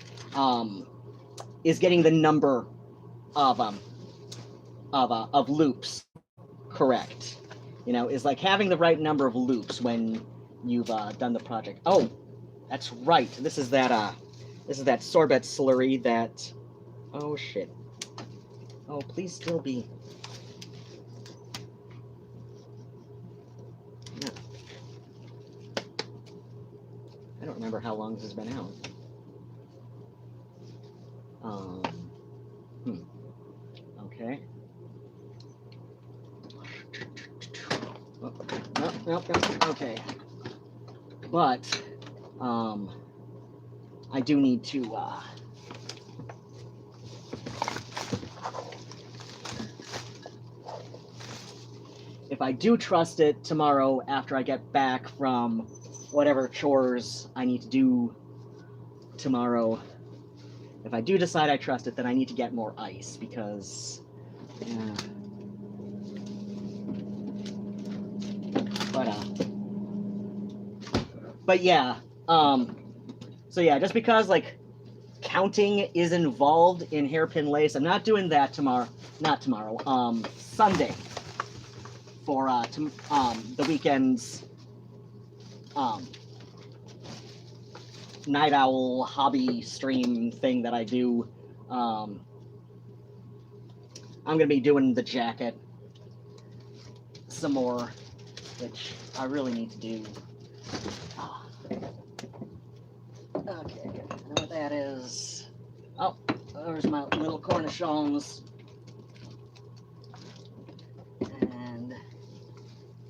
getting the number of loops correct. You know, is like having the right number of loops when you've done the project. Oh, that's right. This is that sorbet slurry that. Oh shit. Oh, please still be. No. I don't remember how long this has been out. Okay. Oh, no. Okay. But, I do need to, if I do trust it tomorrow after I get back from whatever chores I need to do tomorrow, if I do decide I trust it, then I need to get more ice because, yeah. But yeah, so yeah, just because like counting is involved in hairpin lace, I'm not doing that tomorrow. Not tomorrow. Sunday for the weekend's night owl hobby stream thing that I do. I'm gonna be doing the jacket some more, which I really need to do. Okay, I know what that is. Oh, there's my little cornichons. And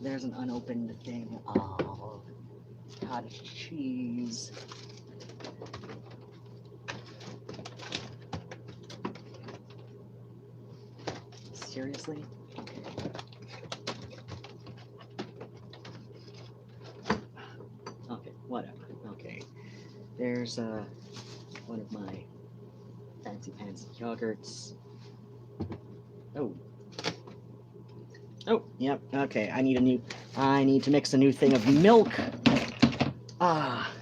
there's an unopened thing of cottage cheese. Seriously? Okay, whatever. Okay. There's one of my fancy pants yogurts. Oh, yep. Okay, I need to mix a new thing of milk. Ah.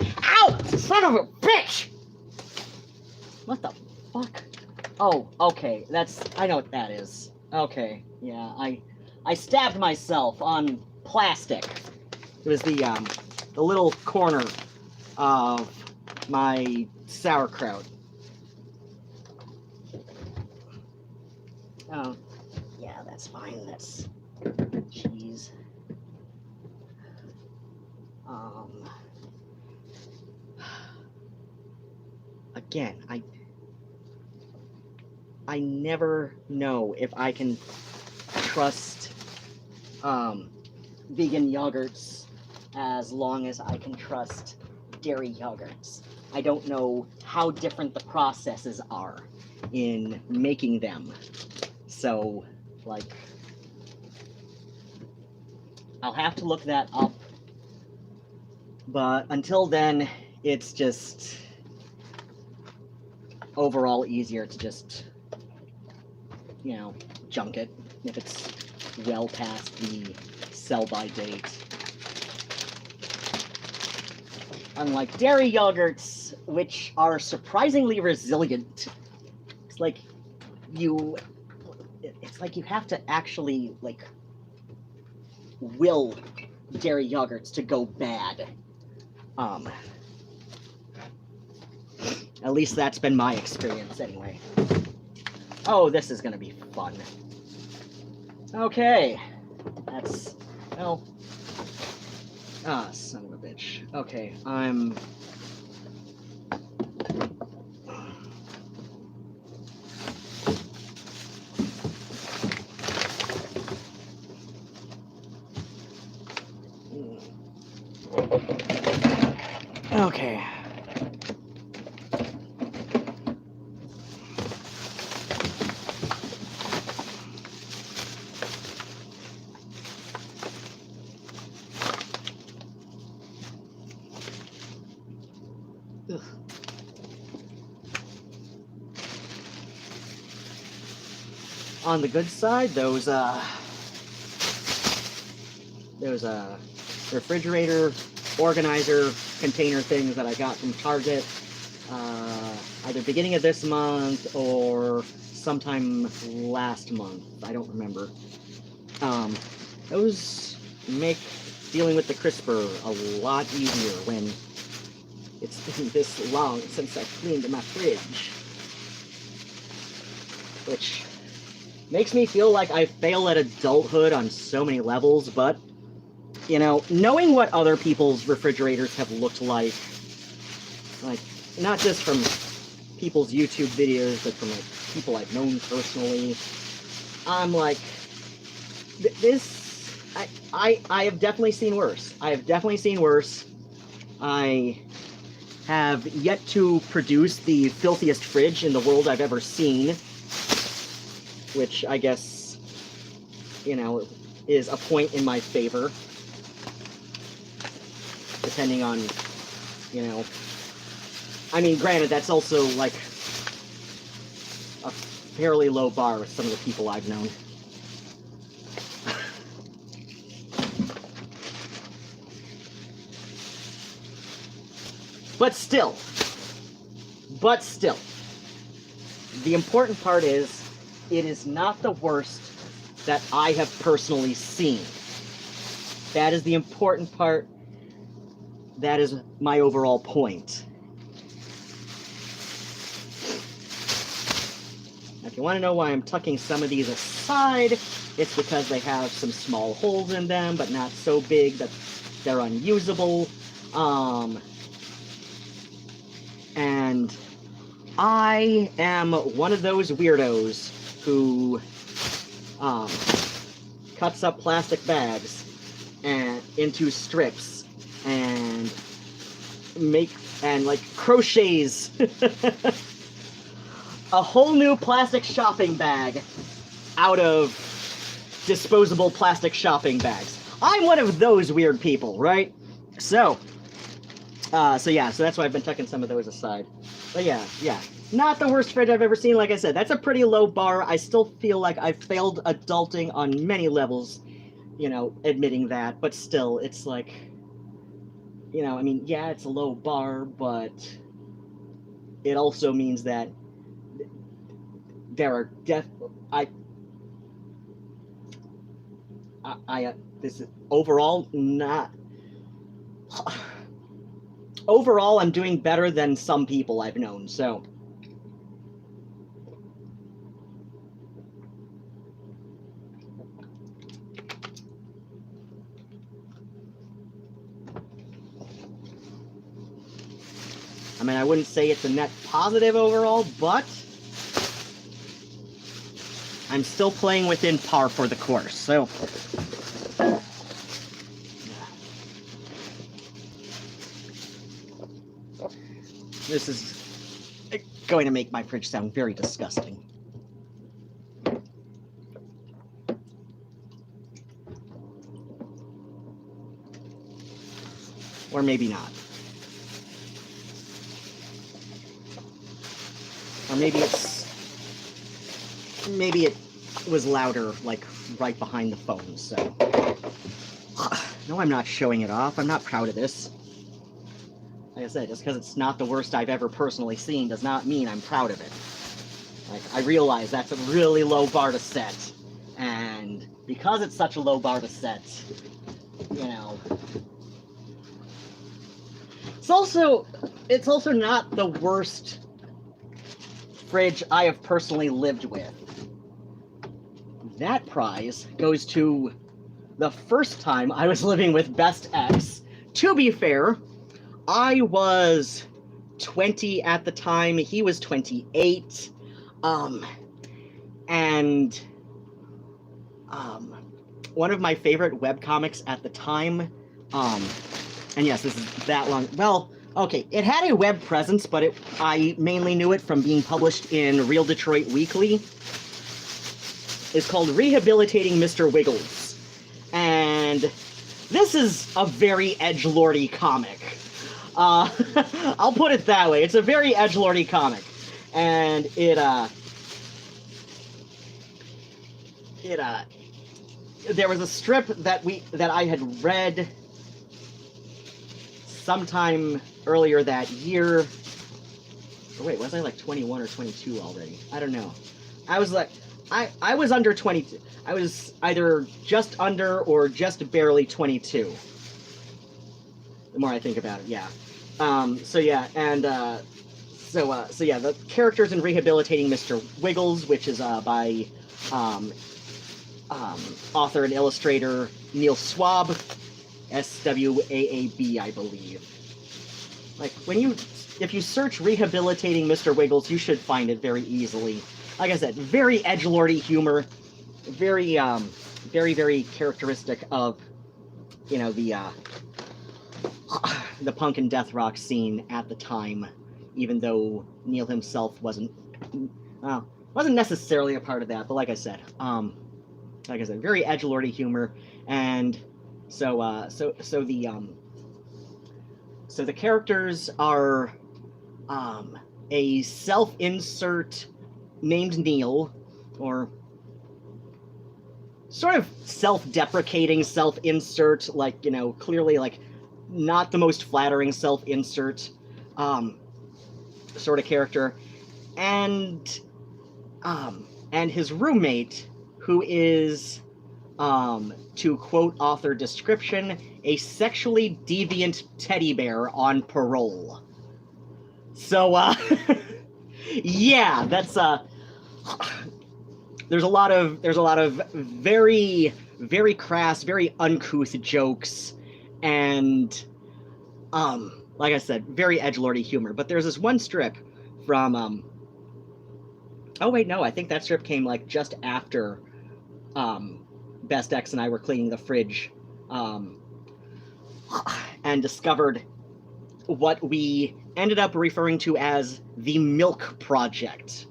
Ow! Son of a bitch! What the fuck? Oh, okay. I know what that is. Okay, yeah, I stabbed myself on plastic. It was the little corner of my sauerkraut. Oh, yeah, that's fine. That's cheese. Again, I never know if I can trust vegan yogurts as long as I can trust dairy yogurts. I don't know how different the processes are in making them. So, like, I'll have to look that up. But until then, it's just overall easier to just, junk it if it's well past the sell-by date. Unlike dairy yogurts, which are surprisingly resilient. It's like you have to actually, will dairy yogurts to go bad. At least that's been my experience anyway. Oh, this is gonna be fun. Okay. That's, well, son of a bitch. Okay, okay. Ugh. On the good side, those refrigerator organizer container things that I got from Target either beginning of this month or sometime last month. I don't remember. Those make dealing with the crisper a lot easier when it's been this long since I cleaned my fridge. Which makes me feel like I fail at adulthood on so many levels, but, you know, knowing what other people's refrigerators have looked like, not just from people's YouTube videos, but from, like, people I've known personally, I'm like, I have definitely seen worse. I have definitely seen worse. I have yet to produce the filthiest fridge in the world I've ever seen, which I guess, you know, is a point in my favor, depending on, you know, I mean, granted, that's also, like, a fairly low bar with some of the people I've known. But still, the important part is, it is not the worst that I have personally seen. That is the important part. That is my overall point. Now, if you want to know why I'm tucking some of these aside, it's because they have some small holes in them, but not so big that they're unusable. And I am one of those weirdos who cuts up plastic bags and into strips and crochets a whole new plastic shopping bag out of disposable plastic shopping bags. I'm one of those weird people, right? So that's why I've been tucking some of those aside. But yeah, not the worst fridge I've ever seen. Like I said, that's a pretty low bar. I still feel like I've failed adulting on many levels, you know, admitting that. But still, it's like, you know, I mean, yeah, it's a low bar, but it also means that there are this is overall not... Overall, I'm doing better than some people I've known, so... I mean, I wouldn't say it's a net positive overall, but I'm still playing within par for the course, so... This is going to make my fridge sound very disgusting. Or maybe not. Or maybe it was louder, like, right behind the phone, so... No, I'm not showing it off. I'm not proud of this. Like I said, just because it's not the worst I've ever personally seen does not mean I'm proud of it. Like, I realize that's a really low bar to set. And because it's such a low bar to set, you know... It's also not the worst fridge I have personally lived with. That prize goes to the first time I was living with Best X. To be fair, I was 20 at the time, he was 28, and one of my favorite webcomics at the time, and yes, this is that long, well, okay, it had a web presence, but I mainly knew it from being published in Real Detroit Weekly. It's called Rehabilitating Mr. Wiggles, and this is a very edgelordy comic. I'll put it that way. It's a very edgelordy comic, and there was a strip that I had read sometime earlier that year. Oh, wait, was I like 21 or 22 already? I don't know. I was like, I was under 22. I was either just under or just barely 22. The more I think about it, yeah. So yeah, and so yeah, the characters in Rehabilitating Mr. Wiggles, which is by author and illustrator Neil Schwab, SWAAB, I believe. Like if you search Rehabilitating Mr. Wiggles, you should find it very easily. Like I said, very edgelordy humor, very very characteristic of, you know, the punk and death rock scene at the time, even though Neil himself wasn't necessarily a part of that. But like I said, very edgelordy humor, and so the characters are a self-insert named Neil, or sort of self-deprecating self-insert, like, you know, clearly like not the most flattering self-insert sort of character, and his roommate, who is, to quote author description, a sexually deviant teddy bear on parole. So yeah, that's there's a lot of very crass, very uncouth jokes, and like I said, very edgelordy humor. But there's this one strip from oh wait, no, I think that strip came like just after Best X and I were cleaning the fridge and discovered what we ended up referring to as the Milk Project,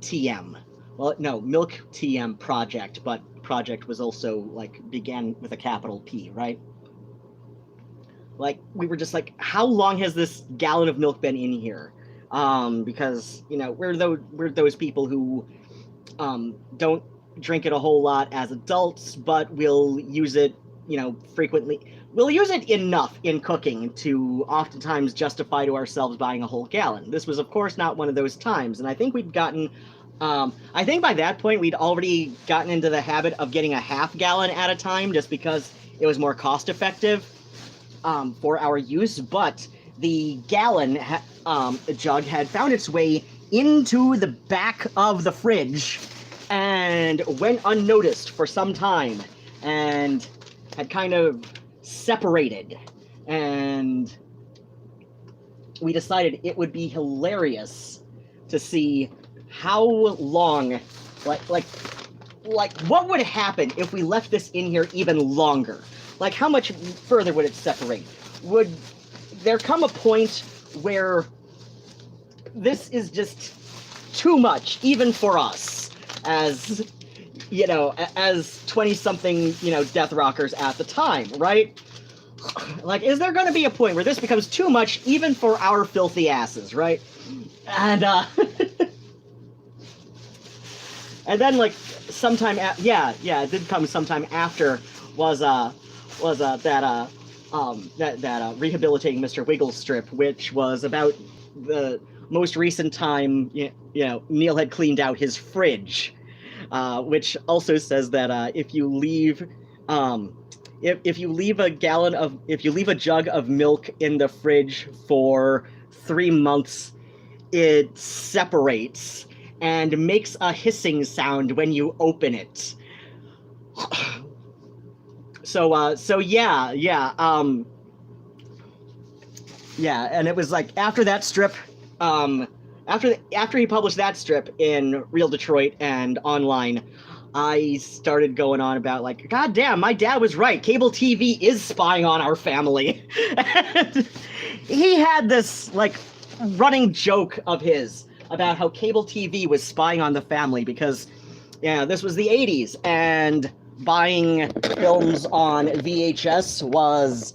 TM. Well, no, Milk TM Project, but project was also, like, began with a capital P, right? Like, we were just like, how long has this gallon of milk been in here? Because, you know, we're those people who don't drink it a whole lot as adults, but we'll use it, you know, frequently. We'll use it enough in cooking to oftentimes justify to ourselves buying a whole gallon. This was, of course, not one of those times, and I think we'd gotten... I think by that point we'd already gotten into the habit of getting a half gallon at a time, just because it was more cost effective for our use, but the gallon jug had found its way into the back of the fridge and went unnoticed for some time, and had kind of separated, and we decided it would be hilarious to see how long, like what would happen if we left this in here even longer? Like, how much further would it separate? Would there come a point where this is just too much, even for us, as, you know, as 20-something, you know, death rockers at the time, right? Like, is there going to be a point where this becomes too much, even for our filthy asses, right? And, and then, like, sometime it did come sometime after was that Rehabilitating Mr. Wiggles strip, which was about the most recent time, you know, Neil had cleaned out his fridge, which also says that if you leave if you leave a jug of milk in the fridge for 3 months, it separates and makes a hissing sound when you open it. So yeah, and it was like after that strip, after he published that strip in Real Detroit and online, I started going on about, like, God damn, my dad was right. Cable TV is spying on our family. And he had this, like, running joke of his about how cable TV was spying on the family because, yeah, this was the 80s, and buying films on VHS was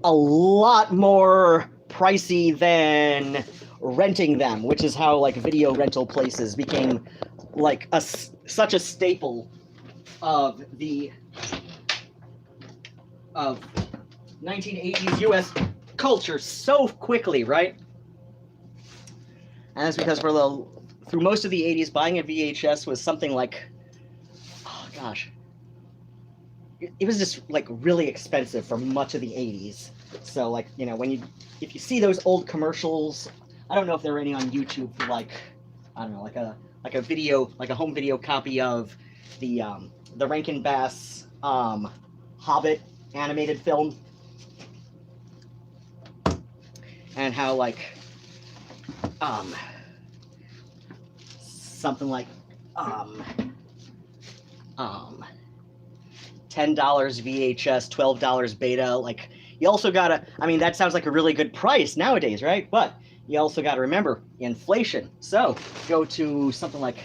a lot more pricey than renting them, which is how, like, video rental places became, like, such a staple of 1980s US culture so quickly, right? And that's because through most of the 80s, buying a VHS was something like, oh gosh, it was just like really expensive for much of the 80s. So like, you know, if you see those old commercials, I don't know if there are any on YouTube for like, I don't know, like a video, like a home video copy of the Rankin Bass Hobbit animated film, and how like something like $10 VHS, $12 beta. Like, you also gotta, I mean, that sounds like a really good price nowadays, right? But you also gotta remember inflation. So go to something like,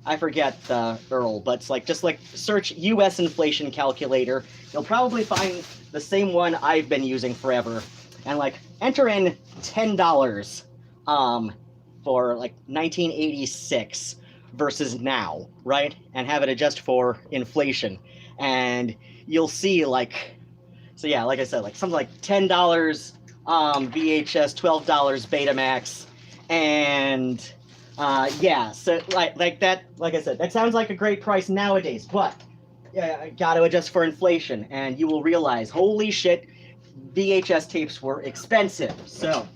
I forget the URL, but it's like, just like search US inflation calculator. You'll probably find the same one I've been using forever, and like enter in $10 for like 1986 versus now, right? And have it adjust for inflation. And you'll see like, so yeah, like I said, like something like $10 VHS, $12 Betamax, and yeah, so like that, like I said, that sounds like a great price nowadays, but gotta adjust for inflation, and you will realize, holy shit, VHS tapes were expensive. So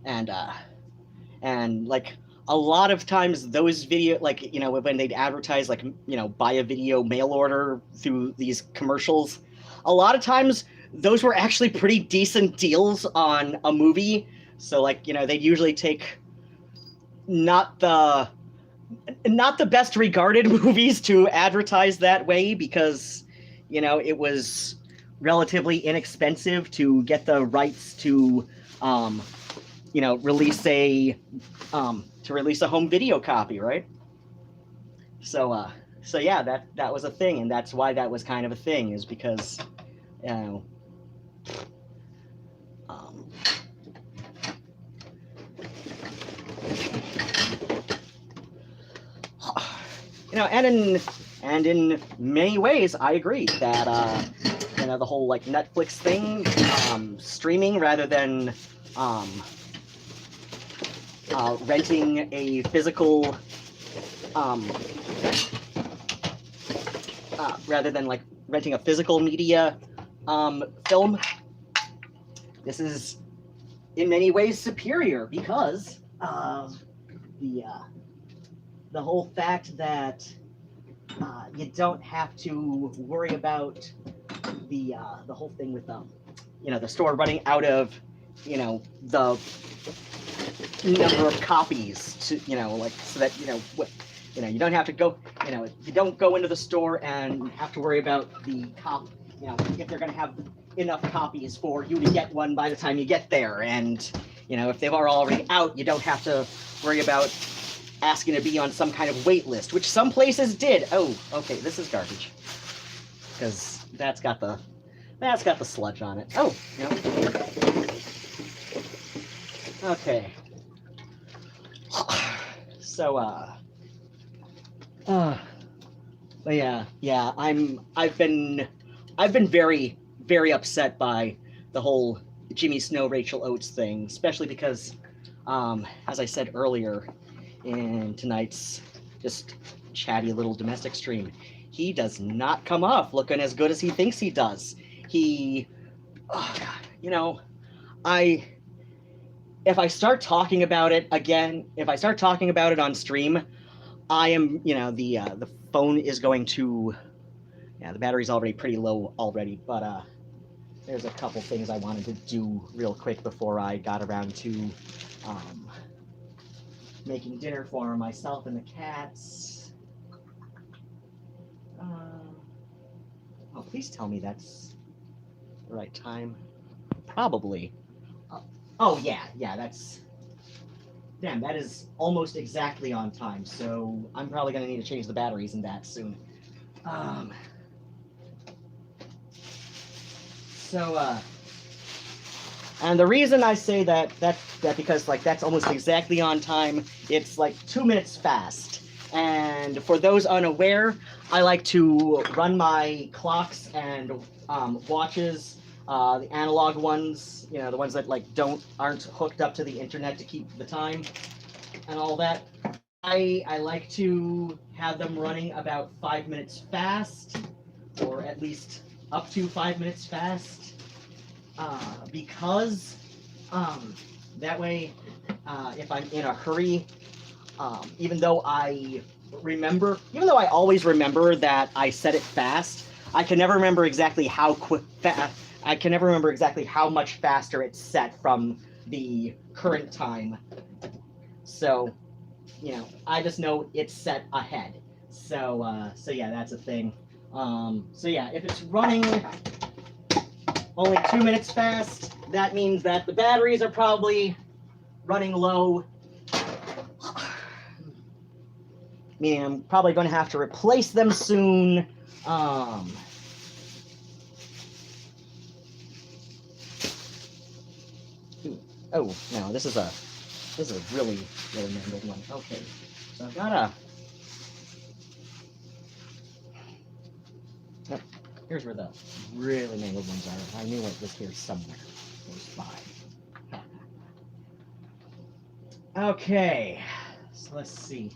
and like a lot of times those video, like, you know, when they'd advertise like, you know, buy a video mail order through these commercials, a lot of times those were actually pretty decent deals on a movie. So like, you know, they'd usually take not the best regarded movies to advertise that way, because, you know, it was relatively inexpensive to get the rights to you know, release a home video copy, right? So so yeah, that was a thing, and that's why that was kind of a thing, is because, you know, you know, and in many ways, I agree that you know, the whole like Netflix thing, streaming rather than renting a physical, rather than like renting a physical media film, this is in many ways superior because of the whole fact that you don't have to worry about the whole thing with you know, the store running out of, you know, the number of copies to, you know, like, so that, you know, you know, you don't have to go, you know, you don't go into the store and have to worry about the you know, if they're going to have enough copies for you to get one by the time you get there. And, you know, if they are already out, you don't have to worry about asking to be on some kind of wait list, which some places did. Oh, okay, this is garbage, because that's got the sludge on it. Oh, you know. Okay. So, but yeah, I've been very, very upset by the whole Jimmy Snow, Rachel Oates thing, especially because, as I said earlier in tonight's just chatty little domestic stream, he does not come off looking as good as he thinks he does. He, oh God, you know, if I start talking about it again, if I start talking about it on stream, I am, you know, the phone is going to, yeah, the battery's already pretty low already, but there's a couple things I wanted to do real quick before I got around to making dinner for myself and the cats. Oh, please tell me that's the right time. Probably. Oh, yeah, that's... Damn, that is almost exactly on time, so I'm probably going to need to change the batteries in that soon. And the reason I say that because, like, that's almost exactly on time, it's like 2 minutes fast. And for those unaware, I like to run my clocks and watches The analog ones, you know, the ones that like aren't hooked up to the internet to keep the time and all that. I like to have them running about 5 minutes fast, or at least up to 5 minutes fast, because that way, if I'm in a hurry, even though I always remember that I set it fast, I can never remember exactly how I can never remember exactly how much faster it's set from the current time. So, you know, I just know it's set ahead. So, so yeah, that's a thing. So yeah, if it's running only 2 minutes fast, that means that the batteries are probably running low. Meaning I'm probably going to have to replace them soon. Oh no, this is a really mangled one. Okay, so I've got a. Oh, here's where the really mangled ones are. I knew it was here somewhere. There's 5. Okay, so let's see.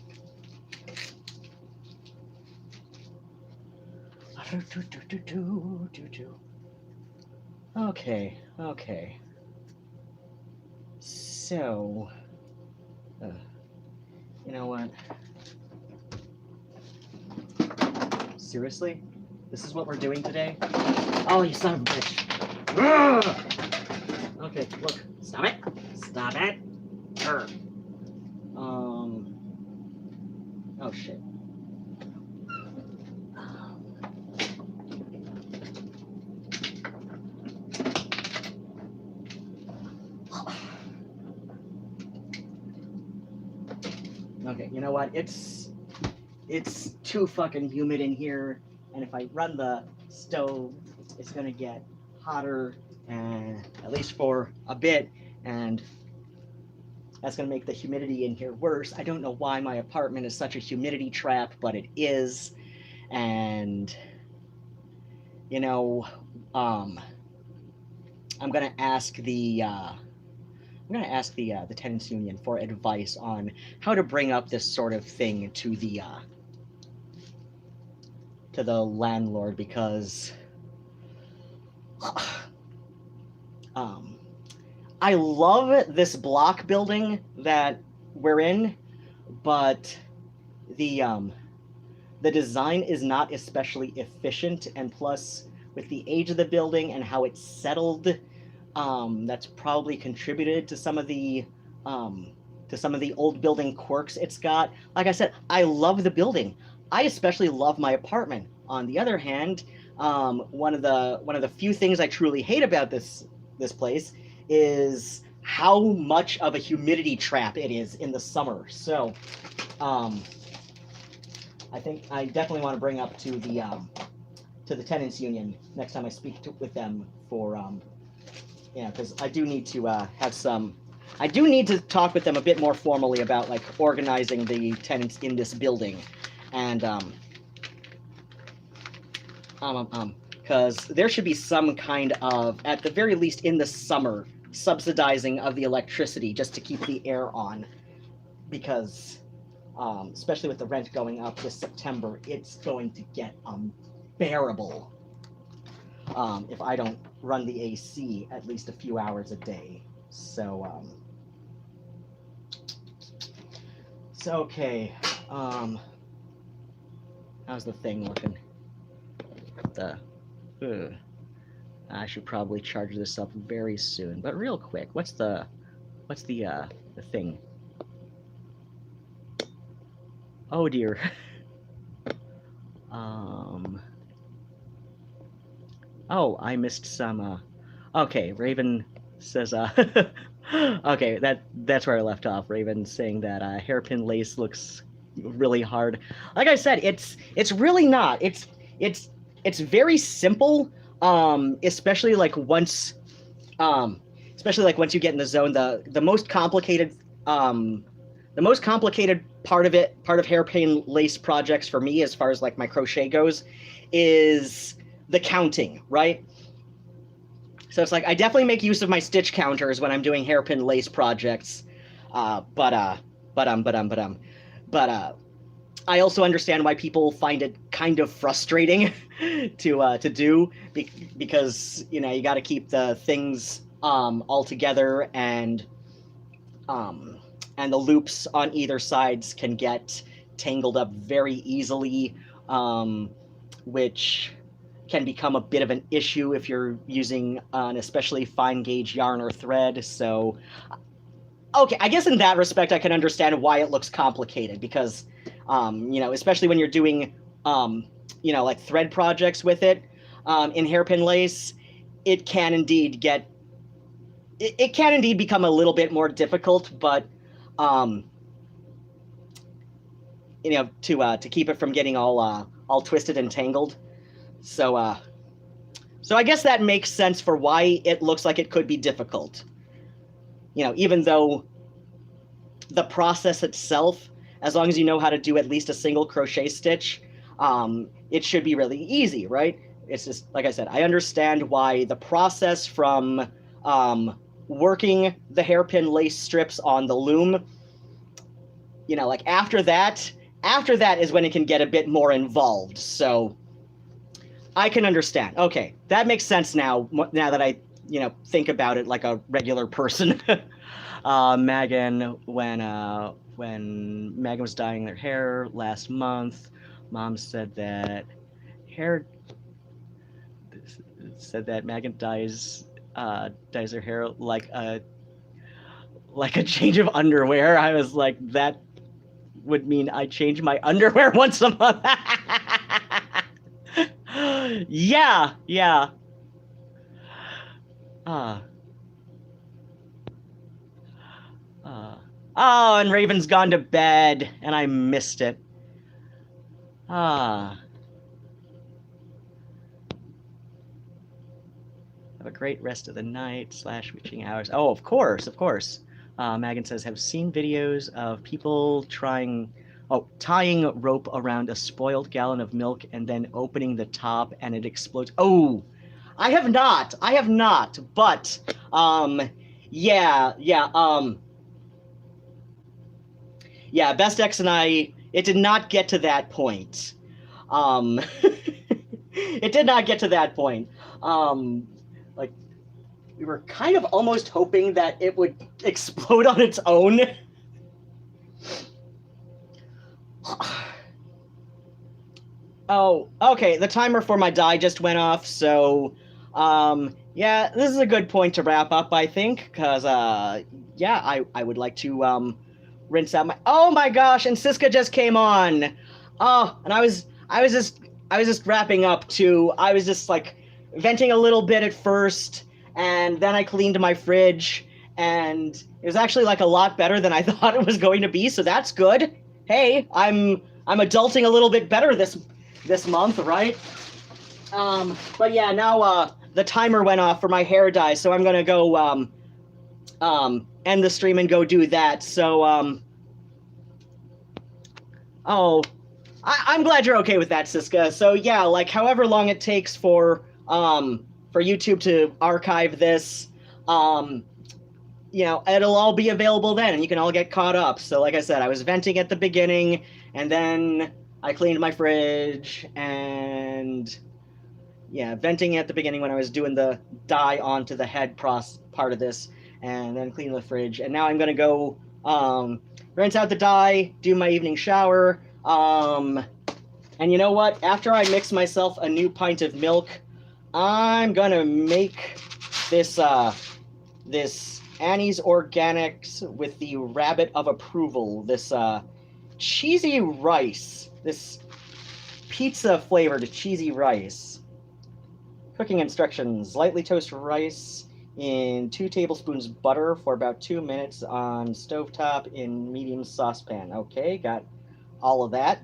Okay. So, you know what? Seriously? This is what we're doing today? Oh, you son of a bitch. Ugh! Okay, look. Stop it. Stop it. Oh, shit. Okay, you know what? It's too fucking humid in here, and if I run the stove, it's gonna get hotter, and at least for a bit, and that's gonna make the humidity in here worse. I don't know why my apartment is such a humidity trap, but it is, and you know, I'm gonna ask the tenants union for advice on how to bring up this sort of thing to the landlord, because I love this block building that we're in, but the design is not especially efficient, and plus with the age of the building and how it's settled, that's probably contributed to some of the old building quirks it's got. Like I said, I love the building. I especially love my apartment. On the other hand, one of the few things I truly hate about this place is how much of a humidity trap it is in the summer. So, I think I definitely want to bring up to the tenants union next time I speak with them for yeah, because I do need to I do need to talk with them a bit more formally about like organizing the tenants in this building, and because there should be some kind of, at the very least in the summer, subsidizing of the electricity just to keep the air on, because especially with the rent going up this September, it's going to get unbearable if I don't run the AC at least a few hours a day. So okay. How's the thing looking? I should probably charge this up very soon. But real quick, what's the thing? Oh dear. Oh, I missed some. Okay, Raven says. Okay, that's where I left off. Raven saying that hairpin lace looks really hard. Like I said, it's really not. It's very simple. Especially like once you get in the zone. The most complicated part of hairpin lace projects for me, as far as like my crochet goes, is the counting, right? So it's like I definitely make use of my stitch counters when I'm doing hairpin lace projects. But I also understand why people find it kind of frustrating to do because you know you got to keep the things all together, and the loops on either sides can get tangled up very easily, which can become a bit of an issue if you're using an especially fine gauge yarn or thread. So, okay, I guess in that respect, I can understand why it looks complicated because, you know, especially when you're doing, you know, like thread projects with it in hairpin lace, it can indeed get, it can indeed become a little bit more difficult, but, you know, to keep it from getting all twisted and tangled. So, so I guess that makes sense for why it looks like it could be difficult. You know, even though the process itself, as long as you know how to do at least a single crochet stitch, it should be really easy, right? It's just, like I said, I understand why the process from working the hairpin lace strips on the loom, you know, like after that is when it can get a bit more involved. So I can understand. Okay, that makes sense now that I, you know, think about it like a regular person. Megan, when Megan was dyeing their hair last month, Mom said that Megan dyes her hair like a change of underwear. I was like, that would mean I change my underwear once a month. Yeah. Oh, and Raven's gone to bed, and I missed it. Have a great rest of the night / witching hours. Oh, of course. Megan says, have seen videos of people tying rope around a spoiled gallon of milk and then opening the top and it explodes. Oh, I have not, but, yeah, Best X and I, it did not get to that point. It did not get to that point. Like, we were kind of almost hoping that it would explode on its own. Oh, okay, the timer for my dye just went off, so, yeah, this is a good point to wrap up, I think, because, yeah, I would like to, rinse out my, oh my gosh, and Siska just came on! Oh, and I was just wrapping up, too. I was just, like, venting a little bit at first, and then I cleaned my fridge, and it was actually, like, a lot better than I thought it was going to be, so that's good. Hey, I'm adulting a little bit better this month, right? But yeah, now the timer went off for my hair dye, so I'm gonna go end the stream and go do that. So oh, I'm glad you're okay with that, Siska. So yeah, like however long it takes for YouTube to archive this, you know, it'll all be available then, and you can all get caught up. So like I said, I was venting at the beginning, and then I cleaned my fridge, and yeah, venting at the beginning when I was doing the dye onto the head part of this, and then clean the fridge. And now I'm gonna go rinse out the dye, do my evening shower, and you know what? After I mix myself a new pint of milk, I'm gonna make this this Annie's Organics with the Rabbit of Approval, this cheesy rice, this pizza flavored cheesy rice. Cooking instructions: lightly toast rice in 2 tablespoons butter for about 2 minutes on stovetop in medium saucepan. Okay, got all of that.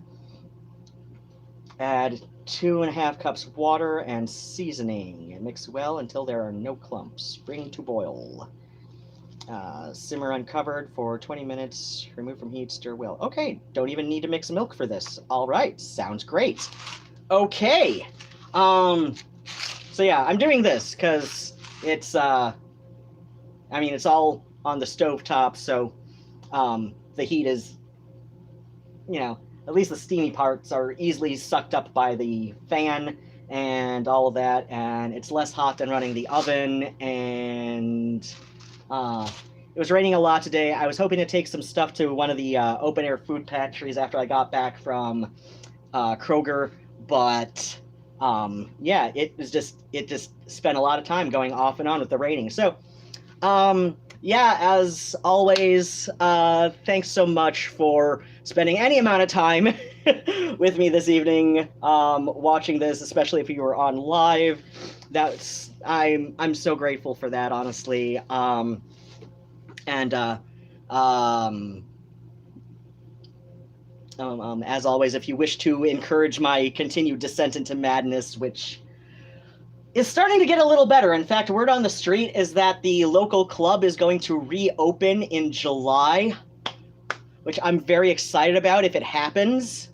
Add 2.5 cups water and seasoning and mix well until there are no clumps. Bring to boil. Simmer uncovered for 20 minutes. Remove from heat. Stir well. Okay, don't even need to mix milk for this. All right, sounds great. Okay. So yeah, I'm doing this because It's I mean, it's all on the stovetop, so the heat is, at least the steamy parts are easily sucked up by the fan and all of that, and it's less hot than running the oven. And it was raining a lot today. I was hoping to take some stuff to one of the open air food pantries after I got back from Kroger, but yeah, it just spent a lot of time going off and on with the raining. So yeah, as always, thanks so much for spending any amount of time with me this evening, watching this, especially if you were on live. I'm so grateful for that, honestly. As always, if you wish to encourage my continued descent into madness, which is starting to get a little better. In fact, word on the street is that the local club is going to reopen in July, which I'm very excited about if it happens.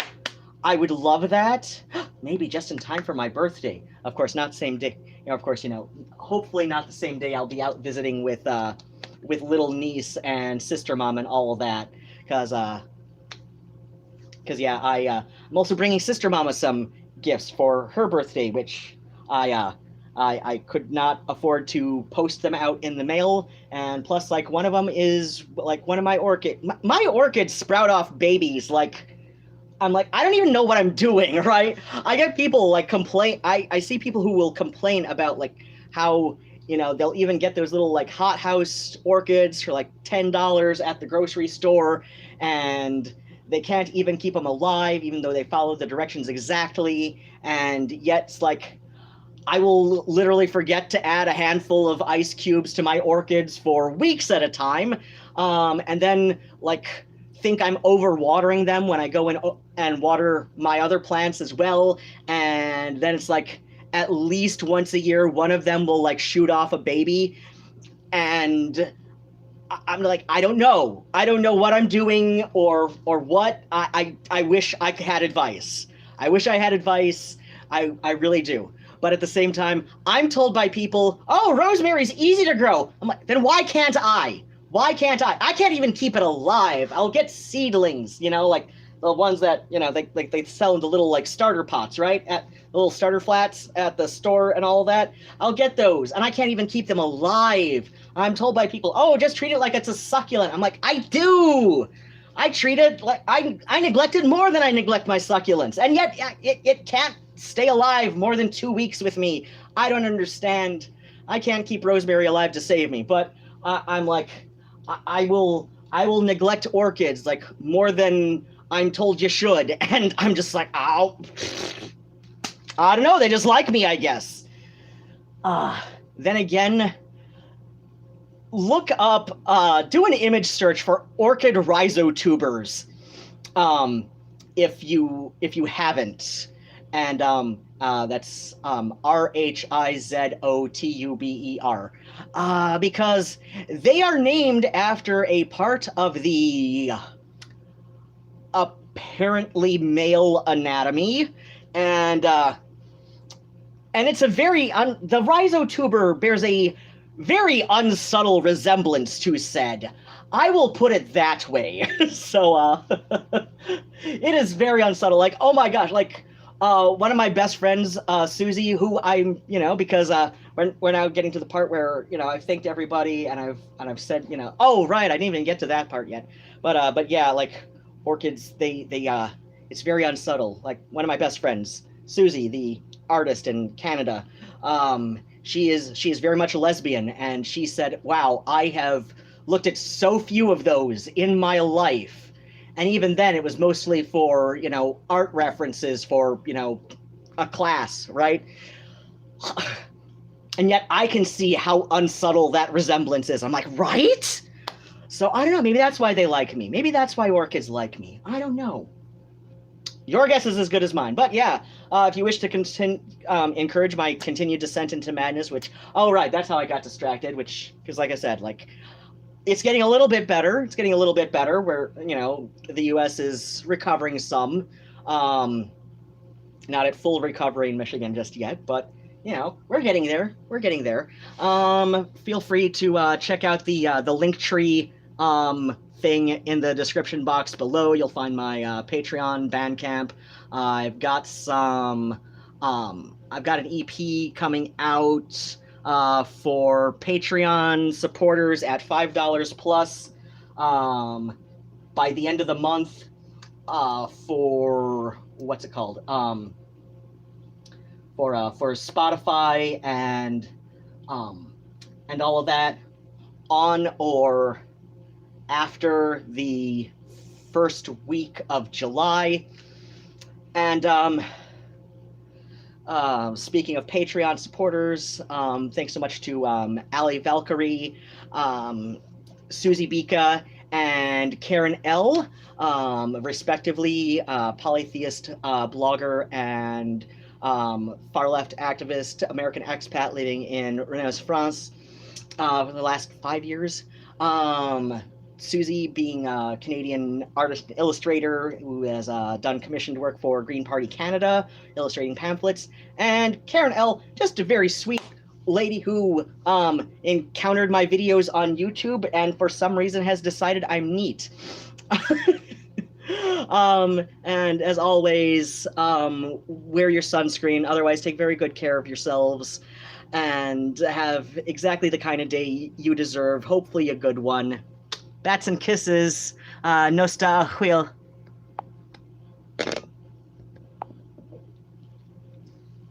I would love that. Maybe just in time for my birthday. Of course, not the same day. Of course, hopefully not the same day I'll be out visiting with little niece and sister mom and all of that. Because yeah, I'm also bringing sister mama some gifts for her birthday, which I could not afford to post them out in the mail, and plus, like, one of them is like one of my orchids sprout off babies. Like, I'm like, I don't even know what I'm doing, right? I get people like complain. I see people who will complain about like how they'll even get those little like hothouse orchids for like $10 at the grocery store, and they can't even keep them alive, even though they follow the directions exactly, and yet it's like, I will literally forget to add a handful of ice cubes to my orchids for weeks at a time, and then like think I'm overwatering them when I go in and water my other plants as well, and then it's like at least once a year one of them will like shoot off a baby, and I'm like, I don't know what I'm doing or what. I wish I had advice. I really do. But at the same time, I'm told by people, oh, rosemary's easy to grow. I'm like, then why can't I? I can't even keep it alive. I'll get seedlings, like the ones that, they sell in the little like starter pots, right? At the little starter flats at the store and all that. I'll get those, and I can't even keep them alive. I'm told by people, oh, just treat it like it's a succulent. I'm like, I do. I treat it like I neglect it more than I neglect my succulents, and yet it can't stay alive more than 2 weeks with me. I don't understand. I can't keep rosemary alive to save me, but I'm like, I will neglect orchids like more than I'm told you should, and I'm just like, ow. I don't know. They just like me, I guess. Then again, look up, do an image search for orchid rhizotubers, if you haven't. And that's RHIZOTUBER, because they are named after a part of the apparently male anatomy, and it's a very the rhizotuber bears a very unsubtle resemblance to said. I will put it that way. So it is very unsubtle. Like, oh my gosh, like one of my best friends, Susie, who I'm, because we're now getting to the part where, I've thanked everybody and I've said, oh right, I didn't even get to that part yet. But yeah, like orchids, they it's very unsubtle. Like one of my best friends, Susie, the artist in Canada, she is very much a lesbian, and she said, wow, I have looked at so few of those in my life. And even then, it was mostly for, art references for, a class, right? And yet I can see how unsubtle that resemblance is. I'm like, right? So I don't know. Maybe that's why they like me. Maybe that's why orchids like me. I don't know. Your guess is as good as mine. But yeah, if you wish to encourage my continued descent into madness, which, oh, right, that's how I got distracted, because like I said, like, it's getting a little bit better. It's getting a little bit better where, the U.S. is recovering some. Not at full recovery in Michigan just yet, but, you know, we're getting there. We're getting there. Feel free to check out the Linktree thing in the description box below. You'll find my Patreon, Bandcamp. I've got some. I've got an EP coming out for Patreon supporters at $5 plus by the end of the month. For what's it called? For Spotify and all of that, on or after the first week of July. And speaking of Patreon supporters, thanks so much to Ali Valkyrie, Susie Bika, and Karen L., respectively, polytheist blogger and far-left activist, American expat living in Rennes, France, for the last 5 years. Susie being a Canadian artist and illustrator who has done commissioned work for Green Party Canada, illustrating pamphlets. And Karen L., just a very sweet lady who encountered my videos on YouTube and for some reason has decided I'm neat. And as always, wear your sunscreen. Otherwise, take very good care of yourselves and have exactly the kind of day you deserve. Hopefully a good one. Bats and kisses. No style wheel.